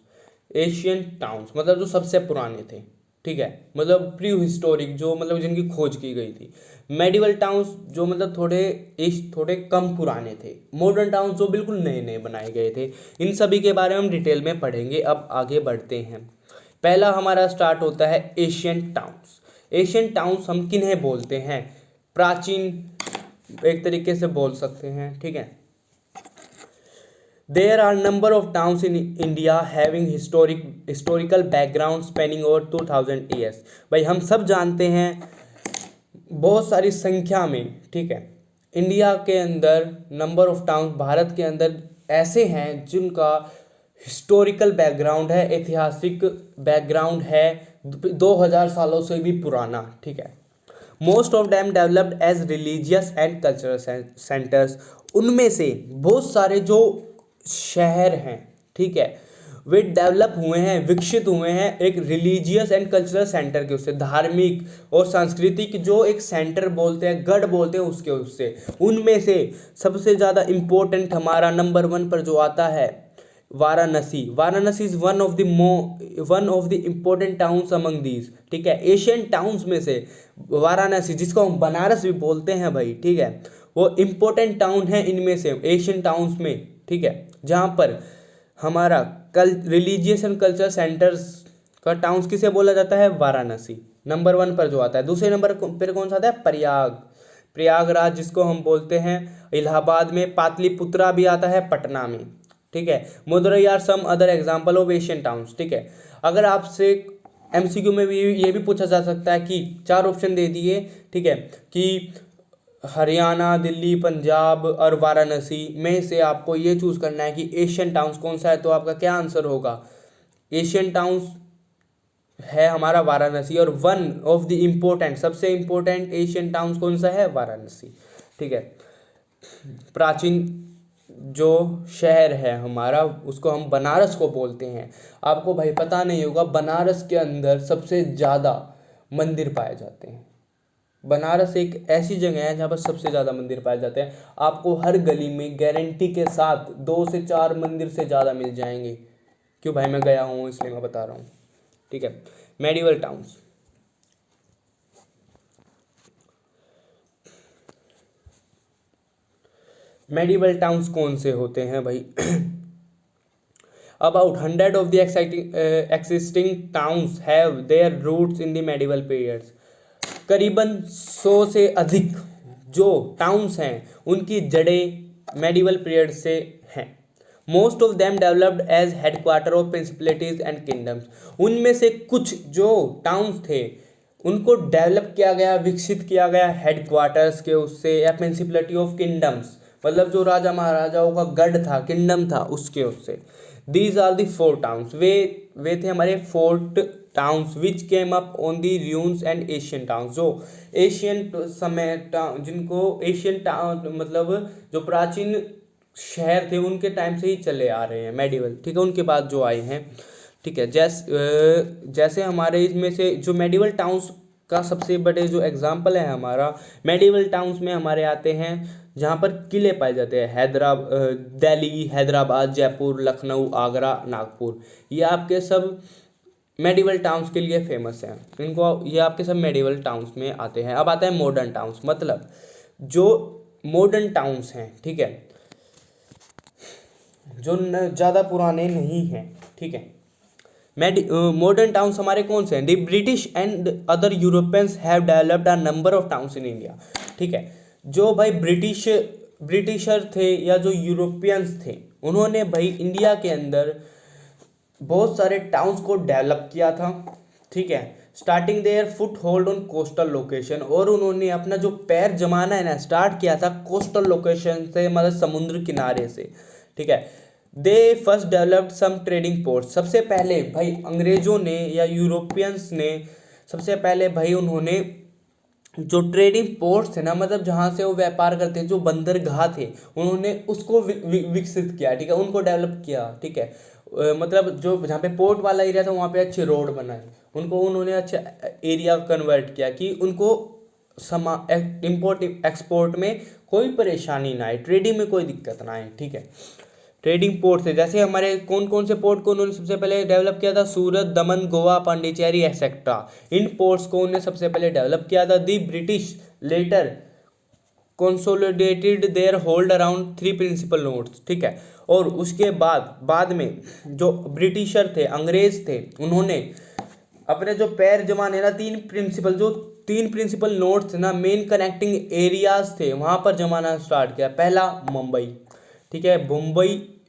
Asian towns मतलब जो सबसे पुराने थे, ठीक है, मतलब प्री हिस्टोरिक, जो मतलब जिनकी खोज की गई थी। मेडिवल टाउन्स जो मतलब थोड़े कम पुराने थे। मॉडर्न टाउन्स जो बिल्कुल नए नए बनाए गए थे। इन सभी के बारे में हम डिटेल में पढ़ेंगे। अब आगे बढ़ते हैं। पहला हमारा स्टार्ट होता है एशियन टाउन्स। एशियन टाउन्स हम किन्हें बोलते हैं? प्राचीन एक तरीके से बोल सकते हैं, ठीक है। There are number of towns in India having historical background spanning over 2000 years। भाई हम सब जानते हैं बहुत सारी संख्या में, ठीक है, इंडिया के अंदर नंबर ऑफ टाउन भारत के अंदर ऐसे हैं जिनका हिस्टोरिकल बैकग्राउंड है, ऐतिहासिक बैकग्राउंड है, 2000 सालों से भी पुराना, ठीक है। Most of them developed as religious and cultural centres. उनमें से बहुत सारे जो शहर हैं, ठीक है, वे डेवलप हुए हैं, विकसित हुए हैं एक रिलीजियस एंड कल्चरल सेंटर के उससे, धार्मिक और सांस्कृतिक जो एक सेंटर बोलते हैं, गढ़ बोलते हैं उसके उससे। उनमें से सबसे ज़्यादा इम्पोर्टेंट हमारा नंबर 1 पर जो आता है Varanasi. Varanasi is one of the important towns among these, ठीक है। एशियन टाउन्स में से वाराणसी, जिसको हम बनारस भी बोलते हैं भाई, ठीक है, वो इम्पोर्टेंट टाउन है इनमें से एशियन टाउन्स में, ठीक है, जहाँ पर हमारा रिलीजियस एंड कल्चरल सेंटर्स का टाउन्स किसे बोला जाता है? वाराणसी नंबर 1 पर जो आता है। दूसरे नंबर पर कौन सा आता है? प्रयागराज, जिसको हम बोलते हैं इलाहाबाद में। पाटलिपुत्रा भी आता है पटना में, ठीक है। Madurai are some other example of Asian towns, ठीक है। अगर आपसे MCQ में भी ये भी पूछा जा सकता है कि 4 ऑप्शन दे दिए, ठीक है, कि हरियाणा, दिल्ली, पंजाब और वाराणसी में से आपको ये चूज करना है कि एशियन टाउन्स कौन सा है, तो आपका क्या आंसर होगा? एशियन टाउन्स है हमारा वाराणसी। और वन ऑफ द इम्पोर्टेंट, सबसे इम्पोर्टेंट एशियन टाउन्स कौन सा है? वाराणसी, ठीक है। प्राचीन जो शहर है हमारा, उसको हम बनारस को बोलते हैं। आपको भाई पता नहीं होगा, बनारस के अंदर सबसे ज़्यादा मंदिर पाए जाते हैं। बनारस एक ऐसी जगह है जहाँ पर सबसे ज़्यादा मंदिर पाए जाते हैं। आपको हर गली में गारंटी के साथ 2 से 4 मंदिर से ज़्यादा मिल जाएंगे। क्यों भाई, मैं गया हूँ इसलिए मैं बता रहा हूँ, ठीक है। मेडिवल टाउन्स, मेडिवल टाउन्स कौन से होते हैं भाई? About 100 of the existing towns have their roots in the medieval periods। करीबन 100 से अधिक जो टाउन्स हैं उनकी जड़ें मेडिवल पीरियड से हैं। Most of them developed as headquarter of principalities and kingdoms. उनमें से कुछ जो टाउन्स थे उनको डेवलप किया गया, विकसित किया गया हेडक्वार्टर्स के उससे, या प्रिंसिपलिटी ऑफ किंगडम्स, मतलब जो राजा महाराजाओं का गढ़ था, किंगडम था, उसके उससे। These are the 4 towns. वे थे हमारे 4 towns which came up on the ruins and ancient towns. जो एशियन समय जिनको एशियन टाउन मतलब जो प्राचीन शहर थे उनके टाइम से ही चले आ रहे हैं, मेडिवल, ठीक है, उनके बाद जो आए हैं, ठीक है। जैसे हमारे इसमें से जो मेडिवल टाउन्स का सबसे बड़े जो एग्जाम्पल है हमारा, मेडिवल टाउन्स में हमारे आते हैं जहाँ पर किले पाए जाते हैं। दिल्ली, हैदराबाद, जयपुर, लखनऊ, आगरा, नागपुर, ये आपके सब मेडिवल टाउन्स के लिए फेमस हैं। इनको ये आपके सब मेडिवल टाउन्स में आते हैं। अब आता है मॉडर्न टाउन्स, मतलब जो मॉडर्न टाउन्स हैं, ठीक है, जो ज़्यादा पुराने नहीं हैं, ठीक है। मॉडर्न टाउन्स हमारे कौन से हैं? The British and other Europeans have developed a number of towns in India, ठीक है। जो भाई ब्रिटिशर थे या जो यूरोपियंस थे, उन्होंने भाई इंडिया के अंदर बहुत सारे टाउन्स को डेवलप किया था, ठीक है। Starting there foot hold on coastal location, और उन्होंने अपना जो पैर जमाना है ना, स्टार्ट किया था कोस्टल लोकेशन से, मतलब समुद्र किनारे से, ठीक है। They first developed some trading ports. सबसे पहले भाई अंग्रेजों ने या यूरोपियंस ने सबसे पहले भाई उन्होंने जो ट्रेडिंग पोर्ट्स थे ना, मतलब जहाँ से वो व्यापार करते हैं, जो बंदरगाह थे, उन्होंने उसको विकसित किया, ठीक है, उनको डेवलप किया, ठीक है। मतलब जो जहाँ पे पोर्ट वाला एरिया था वहाँ पे अच्छे रोड बनाए, उनको उन्होंने अच्छा एरिया कन्वर्ट किया कि उनको इम्पोर्ट एक्सपोर्ट में कोई परेशानी ना आए, ट्रेडिंग में कोई दिक्कत ना आए। ठीक है, ट्रेडिंग पोर्ट से जैसे हमारे कौन कौन से पोर्ट को उन्होंने सबसे पहले डेवलप किया था, सूरत, दमन, गोवा, पांडिचेरी एक्सेट्रा। इन पोर्ट्स को उन्होंने सबसे पहले डेवलप किया था। The British later consolidated their hold around 3 principal nodes. ठीक है, और उसके बाद में जो ब्रिटिशर थे, अंग्रेज थे, उन्होंने अपने जो पैर जमाने ना तीन प्रिंसिपल नोट्स ना, मेन कनेक्टिंग एरियाज थे, वहां पर जमाना स्टार्ट किया। पहला मुंबई, ठीक है,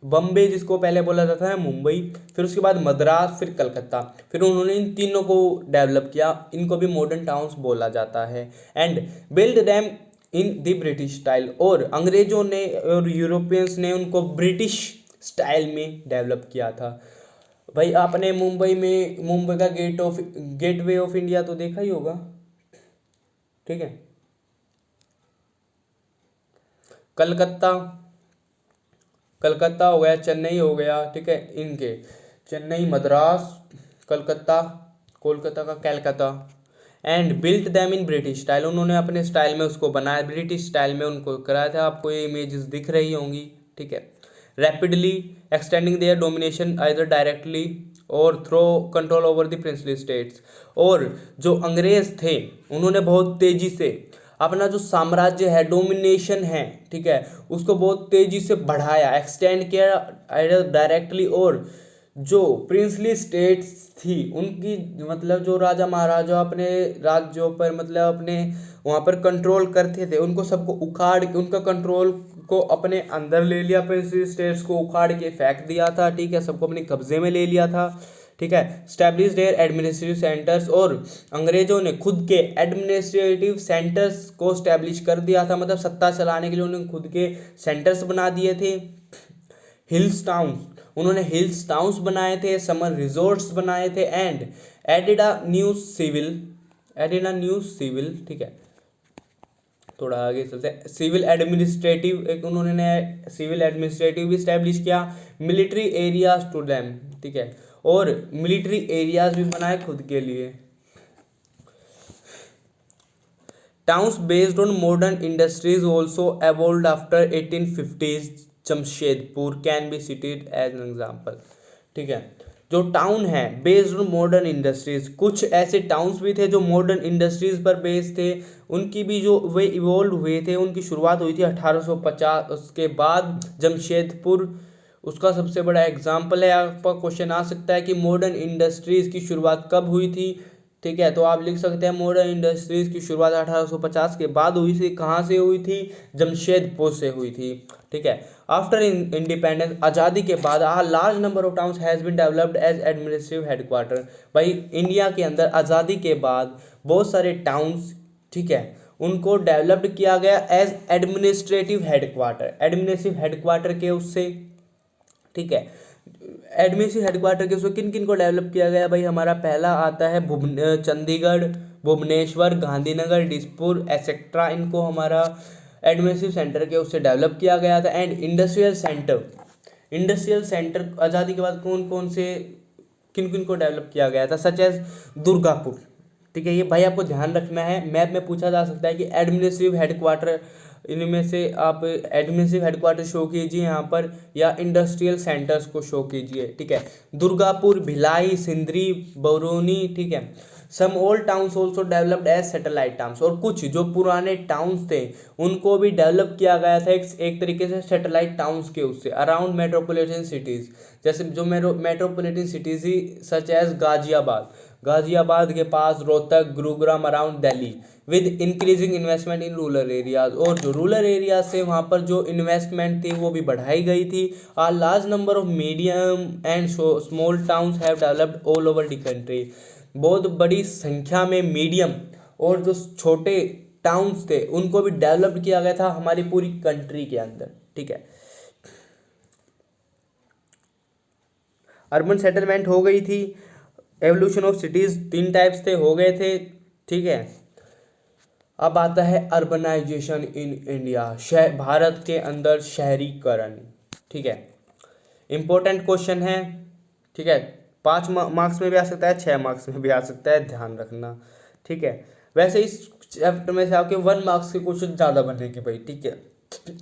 बम्बे जिसको पहले बोला जाता है मुंबई, फिर उसके बाद मद्रास, फिर कलकत्ता, फिर उन्होंने इन तीनों को डेवलप किया। इनको भी मॉडर्न टाउन्स बोला जाता है। And build them in the British style, और अंग्रेजों ने और यूरोपियंस ने उनको ब्रिटिश स्टाइल में डेवलप किया था। भाई आपने मुंबई का गेटवे ऑफ इंडिया तो देखा ही होगा। ठीक है, कलकत्ता हो गया, चेन्नई हो गया। ठीक है, इनके चेन्नई, मद्रास, कलकत्ता, कोलकाता का कैलकाता। And built them in British style, उन्होंने अपने स्टाइल में उसको बनाया, ब्रिटिश स्टाइल में उनको कराया था। आपको ये इमेजेस दिख रही होंगी। ठीक है, rapidly extending their domination either directly or through control over the princely states. और जो अंग्रेज थे उन्होंने बहुत तेजी से अपना जो साम्राज्य है, डोमिनेशन है, ठीक है, उसको बहुत तेजी से बढ़ाया, एक्सटेंड किया आइदर डायरेक्टली, और जो प्रिंसली स्टेट्स थी उनकी मतलब जो राजा महाराजा अपने राज्यों पर मतलब अपने वहाँ पर कंट्रोल करते थे, उनको सबको उखाड़ के उनका कंट्रोल को अपने अंदर ले लिया, प्रिंसली स्टेट्स को उखाड़ के फेंक दिया था। ठीक है, सबको अपने कब्जे में ले लिया था। ठीक है, स्टैब्लिश देयर एडमिनिस्ट्रेटिव सेंटर्स, और अंग्रेजों ने खुद के एडमिनिस्ट्रेटिव सेंटर्स को स्टैब्लिश कर दिया था, मतलब सत्ता चलाने के लिए उन्होंने खुद के सेंटर्स बना दिए थे। हिल्स टाउन्स, उन्होंने हिल्स टाउन्स बनाए थे, समर रिजॉर्ट्स बनाए थे। And added a new civil, ठीक है, थोड़ा आगे चलते हैं, सिविल एडमिनिस्ट्रेटिव, एक उन्होंने नया सिविल एडमिनिस्ट्रेटिव भी स्टैब्लिश किया। मिलिट्री एरियाज टू देम, ठीक है, और मिलिट्री एरियाज भी बनाए खुद के लिए। Towns based on modern industries also evolved after 1850s। Jamshedpur can be cited as an example. ठीक है, जो टाउन है बेस्ड ऑन मॉडर्न इंडस्ट्रीज, कुछ ऐसे टाउन्स भी थे जो मॉडर्न इंडस्ट्रीज पर बेस्ड थे, उनकी भी जो वे इवॉल्व हुए थे, उनकी शुरुआत हुई थी 1850। उसके बाद जमशेदपुर उसका सबसे बड़ा एग्जाम्पल है। आपका क्वेश्चन आ सकता है कि मॉडर्न इंडस्ट्रीज़ की शुरुआत कब हुई थी। ठीक है, तो आप लिख सकते हैं मॉडर्न इंडस्ट्रीज़ की शुरुआत 1850 के बाद हुई थी। कहाँ से हुई थी? जमशेदपुर से हुई थी। ठीक है, आफ्टर इंडिपेंडेंस, आज़ादी के बाद a large number of towns has been developed as administrative headquarter. भाई इंडिया के अंदर आज़ादी के बाद बहुत सारे टाउन्स, ठीक है, उनको डेवलप्ड किया गया as administrative headquarter. Administrative headquarter के उससे, ठीक है, एडमिनिस्ट्रेटिव हेडक्वार्टर के उसको किन किन को डेवलप किया गया? भाई हमारा पहला आता है चंडीगढ़, भुवनेश्वर, गांधीनगर, डिस्पुर एक्सेट्रा। इनको हमारा एडमिनिस्ट्रेटिव सेंटर के उससे डेवलप किया गया था। एंड इंडस्ट्रियल सेंटर आज़ादी के बाद कौन कौन से किन किन को डेवलप किया गया था? Such as Durgapur. ठीक है, ये भाई आपको ध्यान रखना है, मैप में पूछा जा सकता है कि एडमिनिस्ट्रेटिव हेडक्वार्टर, इनमें से आप एडमिनिस्ट्रेटिव हेडक्वार्टर शो कीजिए यहाँ पर, या इंडस्ट्रियल सेंटर्स को शो कीजिए। ठीक है, दुर्गापुर, भिलाई, सिंदरी, बरौनी। ठीक है, some old towns also developed as satellite towns, और कुछ जो पुराने टाउन्स थे उनको भी डेवलप किया गया था एक तरीके से सैटेलाइट टाउन्स के उससे, अराउंड मेट्रोपॉलिटन सिटीज़। जैसे जो मेट्रोपॉलिटन सिटीज़ ही सच एज गाजियाबाद के पास, Rohtak, Gurugram around Delhi, with increasing investment in rural areas. और जो रूरल एरियाज से वहाँ पर जो इन्वेस्टमेंट थी वो भी बढ़ाई गई थी। A large number of medium and small towns have developed all over the country. बहुत बड़ी संख्या में मीडियम और जो छोटे टाउन्स थे उनको भी डेवलप किया गया था हमारी पूरी कंट्री के अंदर। ठीक है, अर्बन सेटलमेंट हो गई थी। एवोल्यूशन ऑफ सिटीज़ 3 टाइप्स थे, हो गए थे। ठीक है, अब आता है अर्बनाइजेशन इन इंडिया, भारत के अंदर शहरीकरण। ठीक है, इंपॉर्टेंट क्वेश्चन है। ठीक है, 5 मार्क्स में भी आ सकता है, 6 मार्क्स में भी आ सकता है, ध्यान रखना। ठीक है, वैसे इस चैप्टर में से आपके 1 मार्क्स के क्वेश्चन ज़्यादा बनेंगे भाई, ठीक है,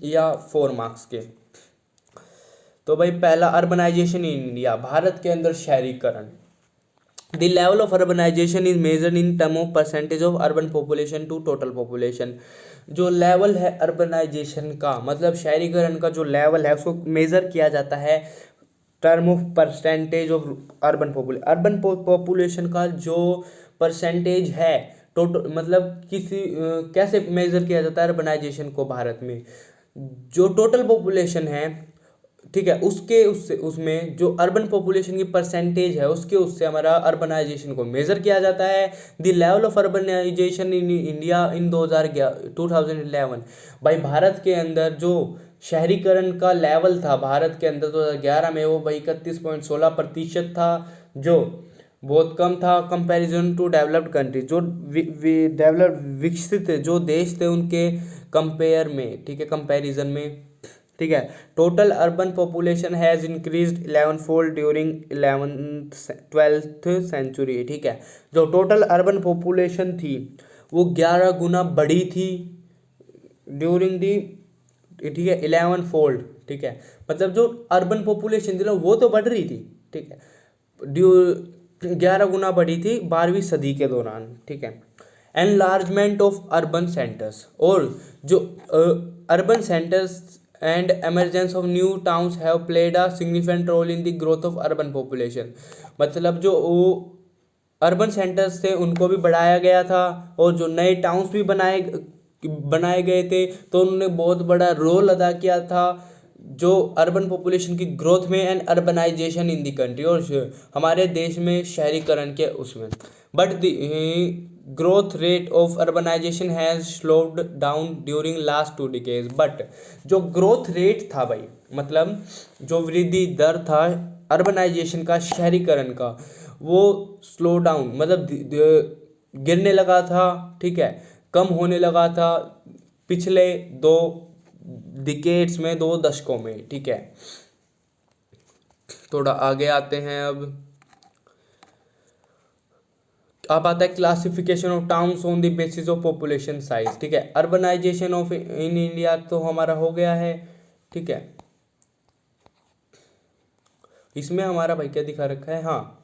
या 4 मार्क्स के। तो भाई पहला, अर्बनाइजेशन इन इंडिया, भारत के अंदर शहरीकरण। The level of urbanization is measured in term of percentage of urban population to total population. जो लेवल है अर्बनाइजेशन का, मतलब शहरीकरण का जो लेवल है उसको मेजर किया जाता है term of percentage of urban population का जो परसेंटेज है टोटल, मतलब किसी कैसे मेजर किया जाता है अर्बनाइजेशन को भारत में, जो टोटल पॉपुलेशन है, ठीक है, उसके उससे उसमें जो अर्बन पॉपुलेशन की परसेंटेज है उसके उससे हमारा अर्बनाइजेशन को मेजर किया जाता है। The level of urbanization in India in 2011 भाई, भारत के अंदर जो शहरीकरण का लेवल था भारत के अंदर 2011 में, वो भाई 31.16% था, जो बहुत कम था कंपैरिजन टू डेवलप्ड कंट्री, जो डेवलप्ड विकसित जो देश थे उनके कंपेयर में, ठीक है, कंपैरिजन में। ठीक है, total urban population has increased 11 fold during 12th century. ठीक है, जो टोटल अर्बन पॉपुलेशन थी वो 11 गुना बढ़ी थी ड्यूरिंग दी, ठीक है, 11 फोल्ड। ठीक है, मतलब जो अर्बन पॉपुलेशन थी ना वो तो बढ़ रही थी, ठीक है, 11 गुना बढ़ी थी 12वीं सदी के दौरान। ठीक है, एनलार्जमेंट ऑफ अर्बन सेंटर्स, और जो urban centres and emergence of new towns have played a significant role in the growth of urban population। मतलब जो अर्बन सेंटर्स थे उनको भी बढ़ाया गया था, और जो नए टाउन्स भी बनाए गए थे तो उन्होंने बहुत बड़ा रोल अदा किया था जो अर्बन पॉपुलेशन की ग्रोथ में and urbanization in the country, और हमारे देश में शहरीकरण के उसमें। But the growth rate of urbanization has slowed down during last 2 decades. But जो ग्रोथ रेट था भाई, मतलब जो वृद्धि दर था अर्बनाइजेशन का, शहरीकरण का, वो स्लो डाउन, मतलब गिरने लगा था, ठीक है, कम होने लगा था पिछले 2 डिकेड्स में, 2 दशकों में। ठीक है, थोड़ा आगे आते हैं। अब आता है classification of towns on the basis of population size. ठीक है, अर्बनाइजेशन ऑफ इन इंडिया तो हमारा हो गया है। ठीक है, इसमें हमारा भाई क्या दिखा रखा है, हाँ,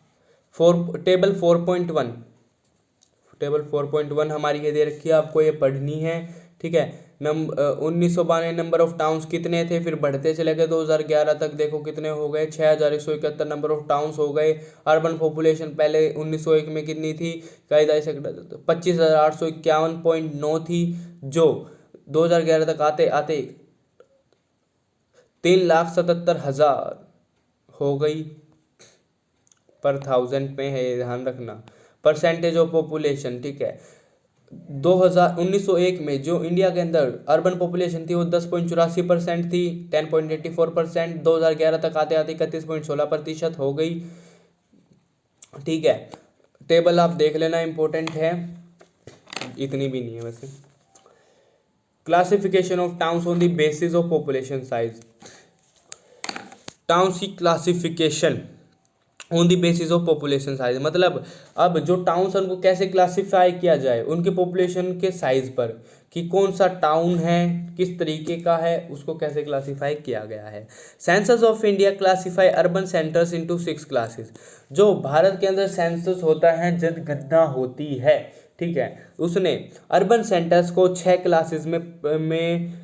टेबल 4.1 हमारी ये दे रखी है, आपको ये पढ़नी है। ठीक है, 1992 नंबर ऑफ टाउन्स कितने थे, फिर बढ़ते चले गए 2011 तक, देखो कितने हो गए, 6171 नंबर ऑफ टाउन्स हो गए। अर्बन पॉपुलेशन पहले 1901 में कितनी थी, 25,851.9 थी, जो 2011 तक आते आते 3,77,000 हो गई पर 1000 में है, ध्यान रखना, परसेंटेज ऑफ पॉपुलेशन। ठीक है, 1901 में जो इंडिया के अंदर अर्बन पॉपुलेशन थी वो 10.84% थी, 10.84%, 2011 तक आते आते 31.16% हो गई। ठीक है, टेबल आप देख लेना, इंपॉर्टेंट है, इतनी भी नहीं है वैसे। Classification of towns on the basis of population size, towns की classification on the basis of population size, मतलब अब जो टाउन्स हैं उनको कैसे क्लासिफाई किया जाए उनके पॉपुलेशन के साइज पर, कि कौन सा टाउन है किस तरीके का है, उसको कैसे क्लासिफाई किया गया है। Census of India classify urban centres into 6 classes. जो भारत के अंदर सेंसस होता है, जनगणना होती है, ठीक है, उसने अर्बन सेंटर्स को 6 क्लासेस में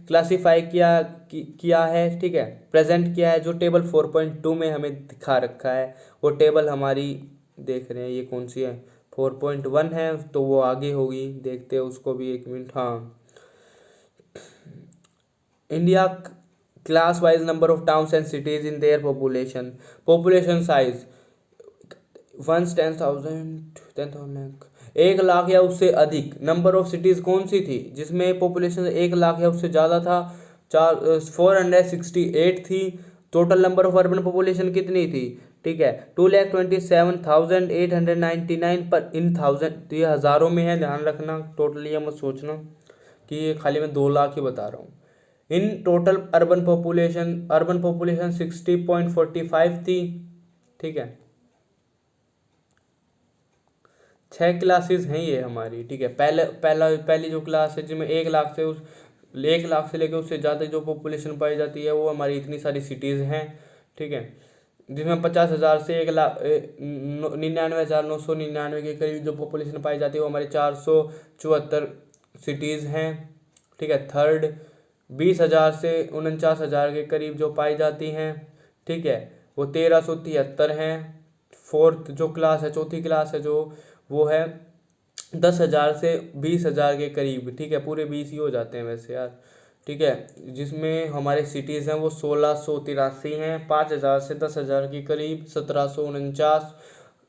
क्लासिफाई किया है। ठीक है, प्रेजेंट किया है, जो टेबल 4.2 में हमें दिखा रखा है। वो टेबल हमारी देख रहे हैं, ये कौन सी है, 4.1 है, तो वो आगे होगी, देखते हैं उसको भी, 1 मिनट। हाँ, India class wise number of towns and cities in their population size 10,000 1 lakh या उससे अधिक। नंबर ऑफ सिटीज कौन सी थी जिसमें पॉपुलेशन 1 लाख या उससे ज़्यादा था, 468 थी। Total number of urban population कितनी थी, ठीक है, 2,27,899 पर इन 1000, ये हज़ारों में है, ध्यान रखना, टोटली ये मत सोचना कि ये खाली मैं 2 लाख ही बता रहा हूँ। इन टोटल अर्बन पॉपुलेशन 60.45 थी। ठीक है, 6 क्लासेस हैं ये हमारी, ठीक है। पहली जो क्लास है जिसमें 1 लाख से लेकर उससे ज़्यादा जो पॉपुलेशन पाई जाती है वो हमारी इतनी सारी सिटीज़ हैं, ठीक है। जिसमें 50,000 से 1,99,999 के करीब जो पॉपुलेशन पाई जाती है वो हमारी 474 सिटीज़ हैं, ठीक है। थर्ड 20,000 से 49,000 के करीब जो पाई जाती हैं, ठीक है, वो 1,373 हैं। फोर्थ जो क्लास है, चौथी क्लास है जो, वो है 10,000 से 20,000 के करीब, ठीक है। पूरे 20 ही हो जाते हैं वैसे यार, ठीक है। जिसमें हमारे सिटीज़ हैं वो 1,683 हैं। 5,000 से 10,000 के करीब 1,749,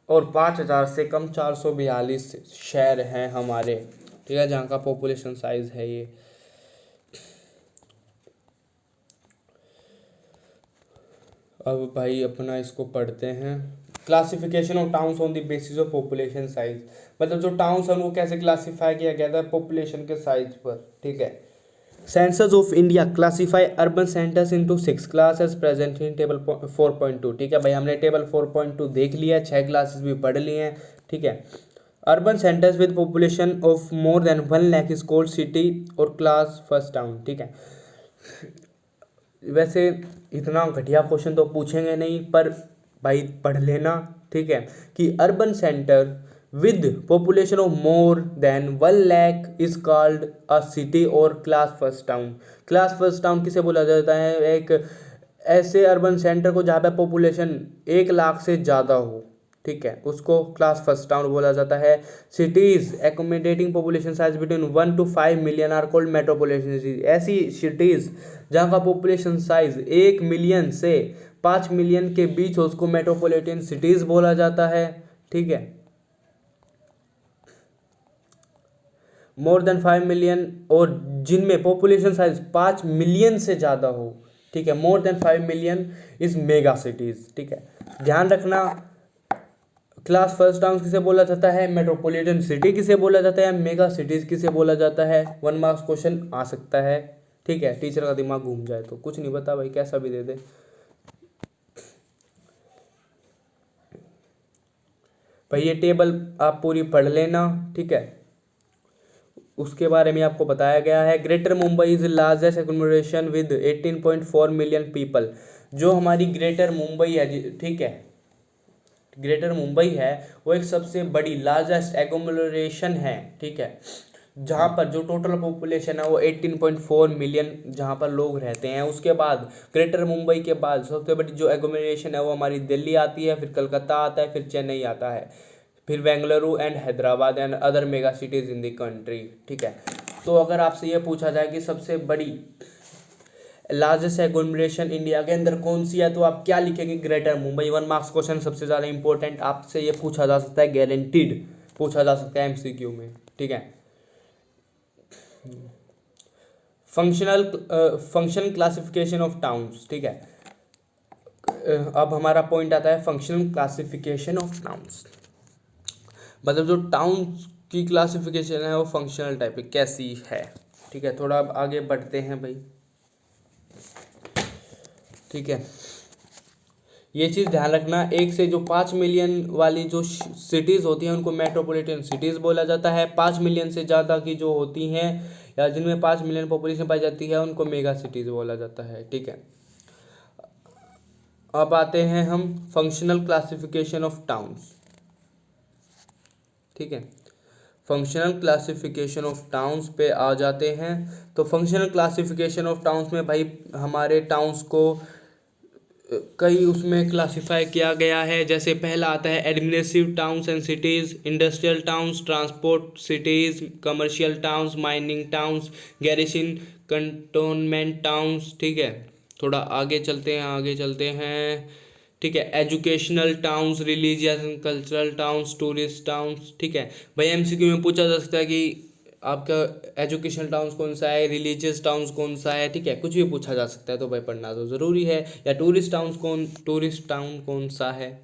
और 5,000 से कम 442 शहर हैं हमारे, ठीक है, जहाँ का पॉपुलेशन साइज है ये। अब भाई अपना इसको पढ़ते हैं। Classification of towns on the basis of population size, मतलब जो टाउन्स हैं उनको कैसे क्लासीफाई किया गया था पॉपुलेशन के साइज पर, ठीक है। Census of India classify urban centres into 6 classes present in table 4.2, ठीक है भाई। हमने टेबल 4.2 देख लिया है, 6 क्लासेस भी पढ़ लिए हैं, ठीक है। Urban centres with population of more than 1 lakh is called city or class first town, ठीक है। वैसे इतना घटिया क्वेश्चन तो पूछेंगे नहीं, पर भाई पढ़ लेना, ठीक है, कि urban centre with population of more than 1 lakh is called a city or class first town. Class first town किसे बोला जाता है? एक ऐसे अर्बन सेंटर को जहाँ पे पॉपुलेशन 1 लाख से ज़्यादा हो, ठीक है, उसको क्लास फर्स्ट टाउन बोला जाता है। Cities accommodating population size between 1 to 5 million are called metropolitan cities. ऐसी सिटीज़ जहाँ का पॉपुलेशन साइज 1 मिलियन से 5 मिलियन के बीच हो उसको मेट्रोपॉलिटन सिटीज़ बोला जाता है, ठीक है। मोर देन 5 मिलियन, और जिनमें पॉपुलेशन साइज 5 मिलियन से ज़्यादा हो, ठीक है, more than 5 million is mega cities, ठीक है। ध्यान रखना, क्लास फर्स्ट टाउन किसे बोला जाता है, मेट्रोपॉलिटन सिटी किसे बोला जाता है, मेगा सिटीज़ किसे बोला जाता है। 1 मार्क्स क्वेश्चन आ सकता है, ठीक है। टीचर का दिमाग घूम जाए तो कुछ नहीं बता भाई, कैसा भी दे दे। भाई ये टेबल आप पूरी पढ़ लेना, ठीक है। उसके बारे में आपको बताया गया है। Greater Mumbai is largest agglomeration with 18.4 million people. जो हमारी ग्रेटर मुंबई है, ठीक है, ग्रेटर मुंबई है वो एक सबसे बड़ी लार्जेस्ट एग्लोमरेशन है, ठीक है, जहाँ पर जो टोटल पॉपुलेशन है वो 18.4 मिलियन जहाँ पर लोग रहते हैं। उसके बाद ग्रेटर मुंबई के बाद सबसे बड़ी जो एग्लोमरेशन है वो हमारी दिल्ली आती है, फिर कलकत्ता आता है, फिर चेन्नई आता है, फिर Bengaluru and Hyderabad and other mega cities in the country, ठीक है। तो अगर आपसे ये पूछा जाए कि सबसे बड़ी लार्जेस्ट एग्लोमरेशन इंडिया के अंदर कौन सी है, तो आप क्या लिखेंगे? ग्रेटर मुंबई। 1 मार्क्स क्वेश्चन सबसे ज़्यादा इंपॉर्टेंट, आपसे ये पूछा जा सकता है, गारंटीड पूछा जा सकता है एमसीक्यू में, ठीक है। फंक्शनल क्लासिफिकेशन ऑफ टाउन्स, ठीक है। अब हमारा पॉइंट आता है फंक्शनल क्लासिफिकेशन ऑफ टाउन्स, मतलब जो टाउन्स की क्लासिफिकेशन है वो फंक्शनल टाइप की कैसी है, ठीक है। थोड़ा अब आगे बढ़ते हैं भाई, ठीक है। ये चीज़ ध्यान रखना, 1 से जो 5 मिलियन वाली जो सिटीज़ होती हैं उनको मेट्रोपॉलिटन सिटीज़ बोला जाता है। 5 मिलियन से ज़्यादा की जो होती हैं या जिनमें 5 मिलियन पॉपुलेशन पाई जाती है उनको मेगा सिटीज़ बोला जाता है, ठीक है। अब आते हैं हम फंक्शनल क्लासिफिकेशन ऑफ टाउन्स, ठीक है। फंक्शनल क्लासिफिकेशन ऑफ टाउन्स पे आ जाते हैं। तो फंक्शनल क्लासिफिकेशन ऑफ टाउन्स में भाई हमारे टाउन्स को कई उसमें क्लासिफाई किया गया है। जैसे पहला आता है administrative towns and cities, industrial towns, transport cities, commercial towns, mining towns, garrison cantonment towns, ठीक है। थोड़ा आगे चलते हैं, ठीक है। Educational towns, religious and cultural towns, tourist towns, ठीक है। भाई एमसीक्यू में पूछा जा सकता है कि आपका एजुकेशनल टाउन्स कौन सा है, रिलीजियस टाउन्स कौन सा है, ठीक है, कुछ भी पूछा जा सकता है, तो भाई पढ़ना तो ज़रूरी है। या टूरिस्ट टाउन कौन सा है।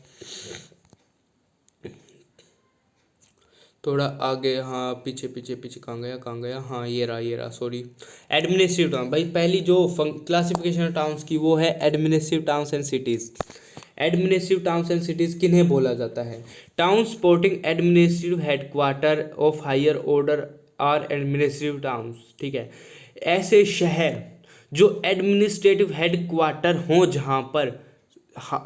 थोड़ा आगे, हाँ पीछे कहाँ गया, हाँ ये रहा, सॉरी। एडमिनिस्ट्रेटिव टाउन, भाई पहली जो क्लासिफिकेशन टाउन्स की वो है administrative towns and cities. Administrative towns and cities किन्हें बोला जाता है? Town supporting administrative headquarter of higher order are administrative towns. ठीक है, ऐसे शहर जो एडमिनिस्ट्रेटिव हेडक्वार्टर हों जहाँ पर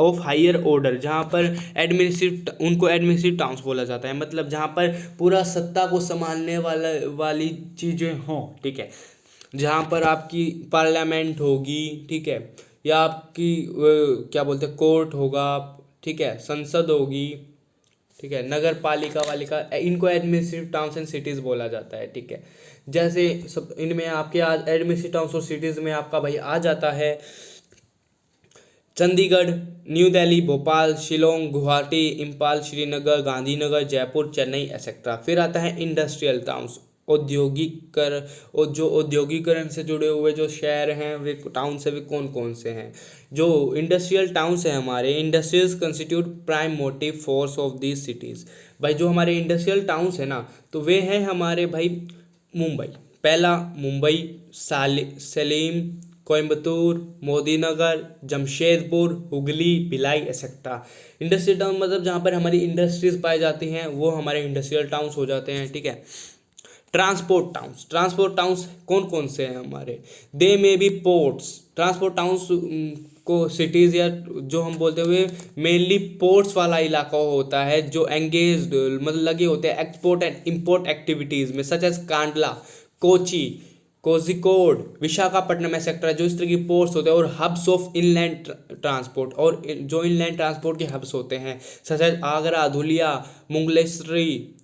ऑफ हायर ऑर्डर, जहाँ पर एडमिनिस्ट्रेटिव, उनको एडमिनिस्ट्रेटिव टाउन्स बोला जाता है, मतलब जहाँ पर पूरा सत्ता को संभालने वाली चीज़ें हों। ठीक है, जहाँ पर आपकी पार्लियामेंट होगी, ठीक है, या आपकी क्या बोलते हैं कोर्ट होगा, ठीक है, संसद होगी, ठीक है, नगर पालिका वालिका, इनको एडमिनिस्ट्रेटिव टाउन्स एंड सिटीज़ बोला जाता है। ठीक है, जैसे सब इनमें आपके आज एडमिनिस्ट्रेटिव टाउन्स और सिटीज़ में आपका भाई आ जाता है चंडीगढ़, न्यू दिल्ली, भोपाल, शिलोंग, गुवाहाटी, इम्फाल, श्रीनगर, गांधीनगर, जयपुर, चेन्नई एक्सेट्रा। फिर आता है इंडस्ट्रियल टाउन्स, औद्योगिकर, और जो औद्योगिकरण से जुड़े हुए जो शहर हैं वे टाउन से भी कौन कौन से हैं? जो इंडस्ट्रियल टाउन्स हैं हमारे, industries constitute prime motive force of these cities. भाई जो हमारे इंडस्ट्रियल टाउन्स हैं ना, तो वे हैं हमारे भाई मुंबई, पहला Mumbai, Salim, Coimbatore, Modinagar, Jamshedpur, Hooghly, Bhilai etcetera. Industrial town मतलब जहाँ पर हमारी इंडस्ट्रीज पाई जाती हैं वो हमारे इंडस्ट्रियल टाउन्स हो जाते हैं। ठीक है, ट्रांसपोर्ट टाउन्स कौन कौन से हैं हमारे? They may be ports. Transport towns को सिटीज़ या जो हम बोलते हुए मेनली पोर्ट्स वाला इलाका होता है, जो एंगेज्ड मतलब लगे होते हैं एक्सपोर्ट एंड इम्पोर्ट एक्टिविटीज़ में, such as Kandla, Kochi, Kozhikode, Visakhapatnam etcetera, जो इस तरह की पोर्ट्स होते हैं, और हब्स ऑफ इनलैंड ट्रांसपोर्ट, और जो इनलैंड ट्रांसपोर्ट के हब्स होते हैं such as Agra, Dhulia, Mungleshwari,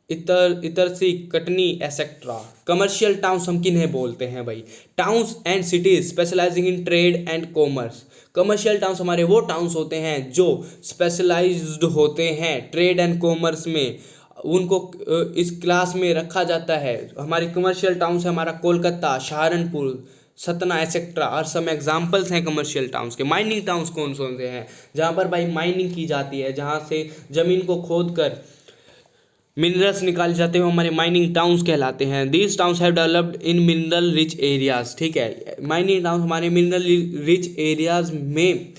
Itarsi, Katni etcetera. Commercial towns हम किन्हें बोलते हैं भाई? Towns and cities specialising in trade and commerce. Commercial towns हमारे वो टाउन्स होते हैं जो स्पेशलाइज्ड होते हैं ट्रेड एंड कॉमर्स में, उनको इस क्लास में रखा जाता है। हमारे कमर्शियल टाउन्स है हमारा कोलकाता, सहारनपुर, सतना एक्सेट्रा और सम एग्जाम्पल्स हैं कमर्शियल टाउन्स के। माइनिंग टाउन्स कौन कौन से हैं? जहाँ पर भाई माइनिंग की जाती है, जहाँ से ज़मीन को खोद कर मिनरल्स निकाले जाते हैं, हमारे माइनिंग टाउन्स कहलाते हैं। These towns have developed in mineral rich areas. ठीक है, माइनिंग टाउन्स हमारे मिनरल रिच एरियाज में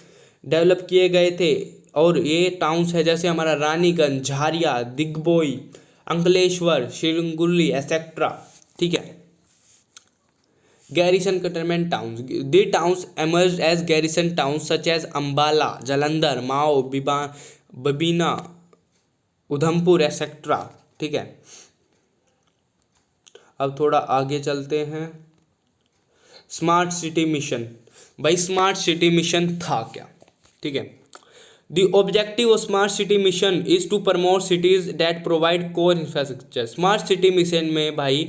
डेवलप किए गए थे, और ये टाउन्स है जैसे हमारा रानीगंज, झारिया, दिग्बोई, अंकलेश्वर, श्रीरंगुली एक्सेट्रा। ठीक है, garrison cantonment towns, the towns emerge as garrison towns such as Ambala, Jalandhar, Mhow, Babina, Udhampur etcetera. ठीक है, अब थोड़ा आगे चलते हैं। स्मार्ट सिटी मिशन, भाई स्मार्ट सिटी मिशन था क्या? ठीक है, the objective of smart city mission is to promote cities that provide core infrastructure. Smart city mission में भाई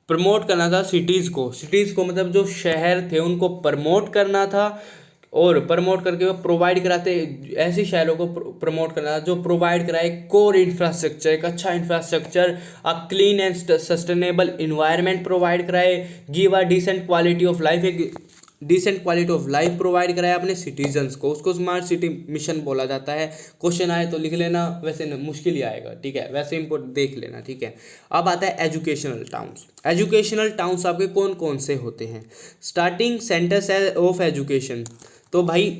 प्रमोट करना था सिटीज़ को मतलब जो शहर थे उनको प्रमोट करना था, और प्रमोट करके वो प्रोवाइड कराते, ऐसे शहरों को प्रमोट करना जो प्रोवाइड कराए कोर इंफ्रास्ट्रक्चर, एक अच्छा infrastructure, a clean and sustainable environment provide कराए, give a decent quality of life, एक decent quality of life provide कराए अपने सिटीजन्स को, उसको स्मार्ट सिटी मिशन बोला जाता है। क्वेश्चन आए तो लिख लेना, वैसे मुश्किल ही आएगा। ठीक है, वैसे इम्पोर्टेंट देख लेना। ठीक है, अब आता है एजुकेशनल टाउन्स। एजुकेशनल टाउन्स आपके कौन कौन से होते हैं? स्टार्टिंग सेंटर्स ऑफ एजुकेशन, तो भाई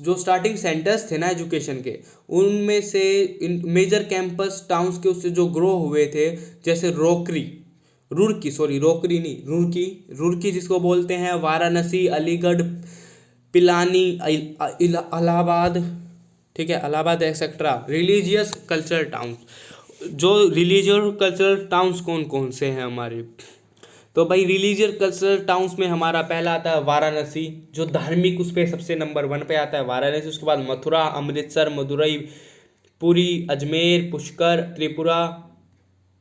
जो स्टार्टिंग सेंटर्स थे ना एजुकेशन के, उनमें से मेजर कैंपस टाउन्स के उससे जो ग्रो हुए थे, जैसे रुड़की जिसको बोलते हैं, वाराणसी, अलीगढ़, पिलानी, इलाहाबाद, ठीक है, Allahabad etcetera. Religious cultural towns, जो रिलीजियस कल्चरल टाउन्स कौन कौन से हैं हमारे? तो भाई रिलीजियस कल्चरल टाउन्स में हमारा पहला आता है वाराणसी, जो धार्मिक उस पर सबसे नंबर 1 पे आता है वाराणसी। उसके बाद Mathura, Amritsar, Madurai, Puri, Ajmer, Pushkar,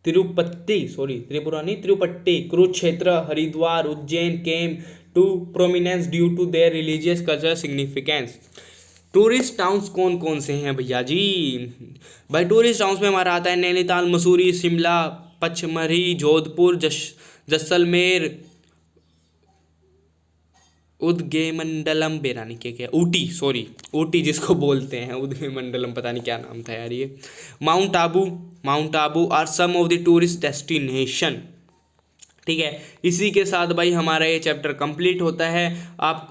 Tirupati, Kurukshetra, Haridwar, Ujjain came to prominence due to their religious cultural significance. Tourist towns कौन कौन से हैं भैया जी? भाई टूरिस्ट टाउन्स में हमारा आता है नैनीताल, मसूरी, शिमला, पचमढ़ी, जोधपुर, जैसलमेर, उदगीमंडलम, बेरानी क्या ऊटी जिसको बोलते हैं, उदगीमंडलम पता नहीं क्या नाम था यार ये, Mount Abu are some of the tourist destination. ठीक है, इसी के साथ भाई हमारा ये चैप्टर कंप्लीट होता है। आप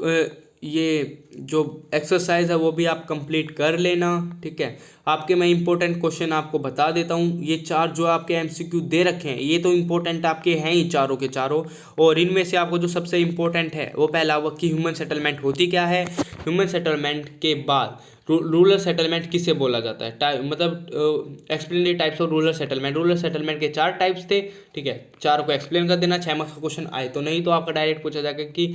ये जो एक्सरसाइज है वो भी आप कंप्लीट कर लेना, ठीक है। आपके मैं इंपॉर्टेंट क्वेश्चन आपको बता देता हूँ। ये 4 जो आपके एमसीक्यू दे रखे हैं ये तो इंपॉर्टेंट आपके हैं ही चारों के चारों, और इनमें से आपको जो सबसे इंपॉर्टेंट है वो पहला वो कि ह्यूमन सेटलमेंट होती क्या है। ह्यूमन सेटलमेंट के बाद रूरल सेटलमेंट किसे बोला जाता है, मतलब explain the types of rural settlement. Rural settlement के 4 टाइप्स थे, ठीक है। 4 को एक्सप्लेन कर देना। 6 मार्क्स का क्वेश्चन आए तो, नहीं तो आपका डायरेक्ट पूछा जाएगा कि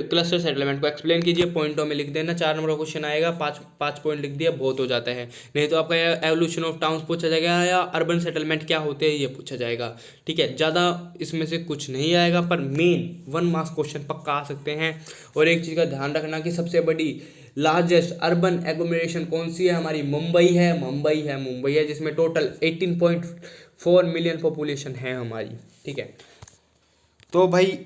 क्लस्टर सेटलमेंट को एक्सप्लेन कीजिए, पॉइंटों में लिख देना। 4 नंबर का क्वेश्चन आएगा, 5 पॉइंट लिख दिया, बहुत हो जाता है। नहीं तो आपका एवोल्यूशन ऑफ टाउन्स पूछा जाएगा या अर्बन सेटलमेंट क्या होते हैं ये पूछा जाएगा, ठीक है। ज़्यादा इसमें से कुछ नहीं आएगा, पर मेन 1 मार्क्स क्वेश्चन पक्का आ सकते हैं। और एक चीज़ का ध्यान रखना कि सबसे बड़ी लार्जेस्ट अर्बन एग्लोमरेशन कौन सी है हमारी, मुंबई है, जिसमें टोटल 18.4 मिलियन पॉपुलेशन है हमारी, ठीक है। तो भाई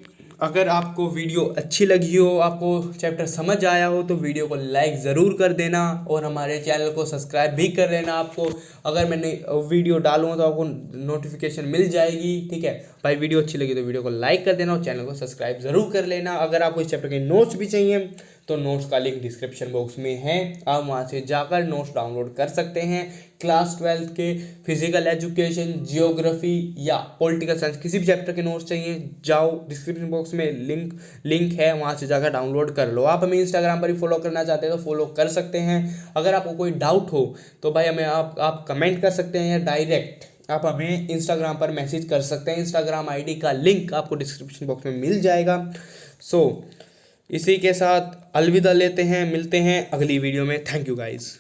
अगर आपको वीडियो अच्छी लगी हो, आपको चैप्टर समझ आया हो, तो वीडियो को लाइक ज़रूर कर देना और हमारे चैनल को सब्सक्राइब भी कर लेना। आपको अगर मैंने वीडियो डालूँ तो आपको नोटिफिकेशन मिल जाएगी, ठीक है भाई। वीडियो अच्छी लगी तो वीडियो को लाइक कर देना और चैनल को सब्सक्राइब ज़रूर कर लेना। अगर आपको इस चैप्टर के नोट्स भी चाहिए तो नोट्स का लिंक डिस्क्रिप्शन बॉक्स में है, आप वहाँ से जाकर नोट्स डाउनलोड कर सकते हैं। क्लास 12 के फिजिकल एजुकेशन, जियोग्राफी या पॉलिटिकल साइंस किसी भी चैप्टर के नोट्स चाहिए, जाओ डिस्क्रिप्शन बॉक्स में लिंक है, वहाँ से जाकर डाउनलोड कर लो। आप हमें इंस्टाग्राम पर भी फॉलो करना चाहते हैं तो फॉलो कर सकते हैं। अगर आपको कोई डाउट हो तो भाई हमें आप कमेंट कर सकते हैं या डायरेक्ट आप हमें इंस्टाग्राम पर मैसेज कर सकते हैं। इंस्टाग्राम आईडी का लिंक आपको डिस्क्रिप्शन बॉक्स में मिल जाएगा। इसी के साथ अलविदा लेते हैं, मिलते हैं अगली वीडियो में। Thank you guys.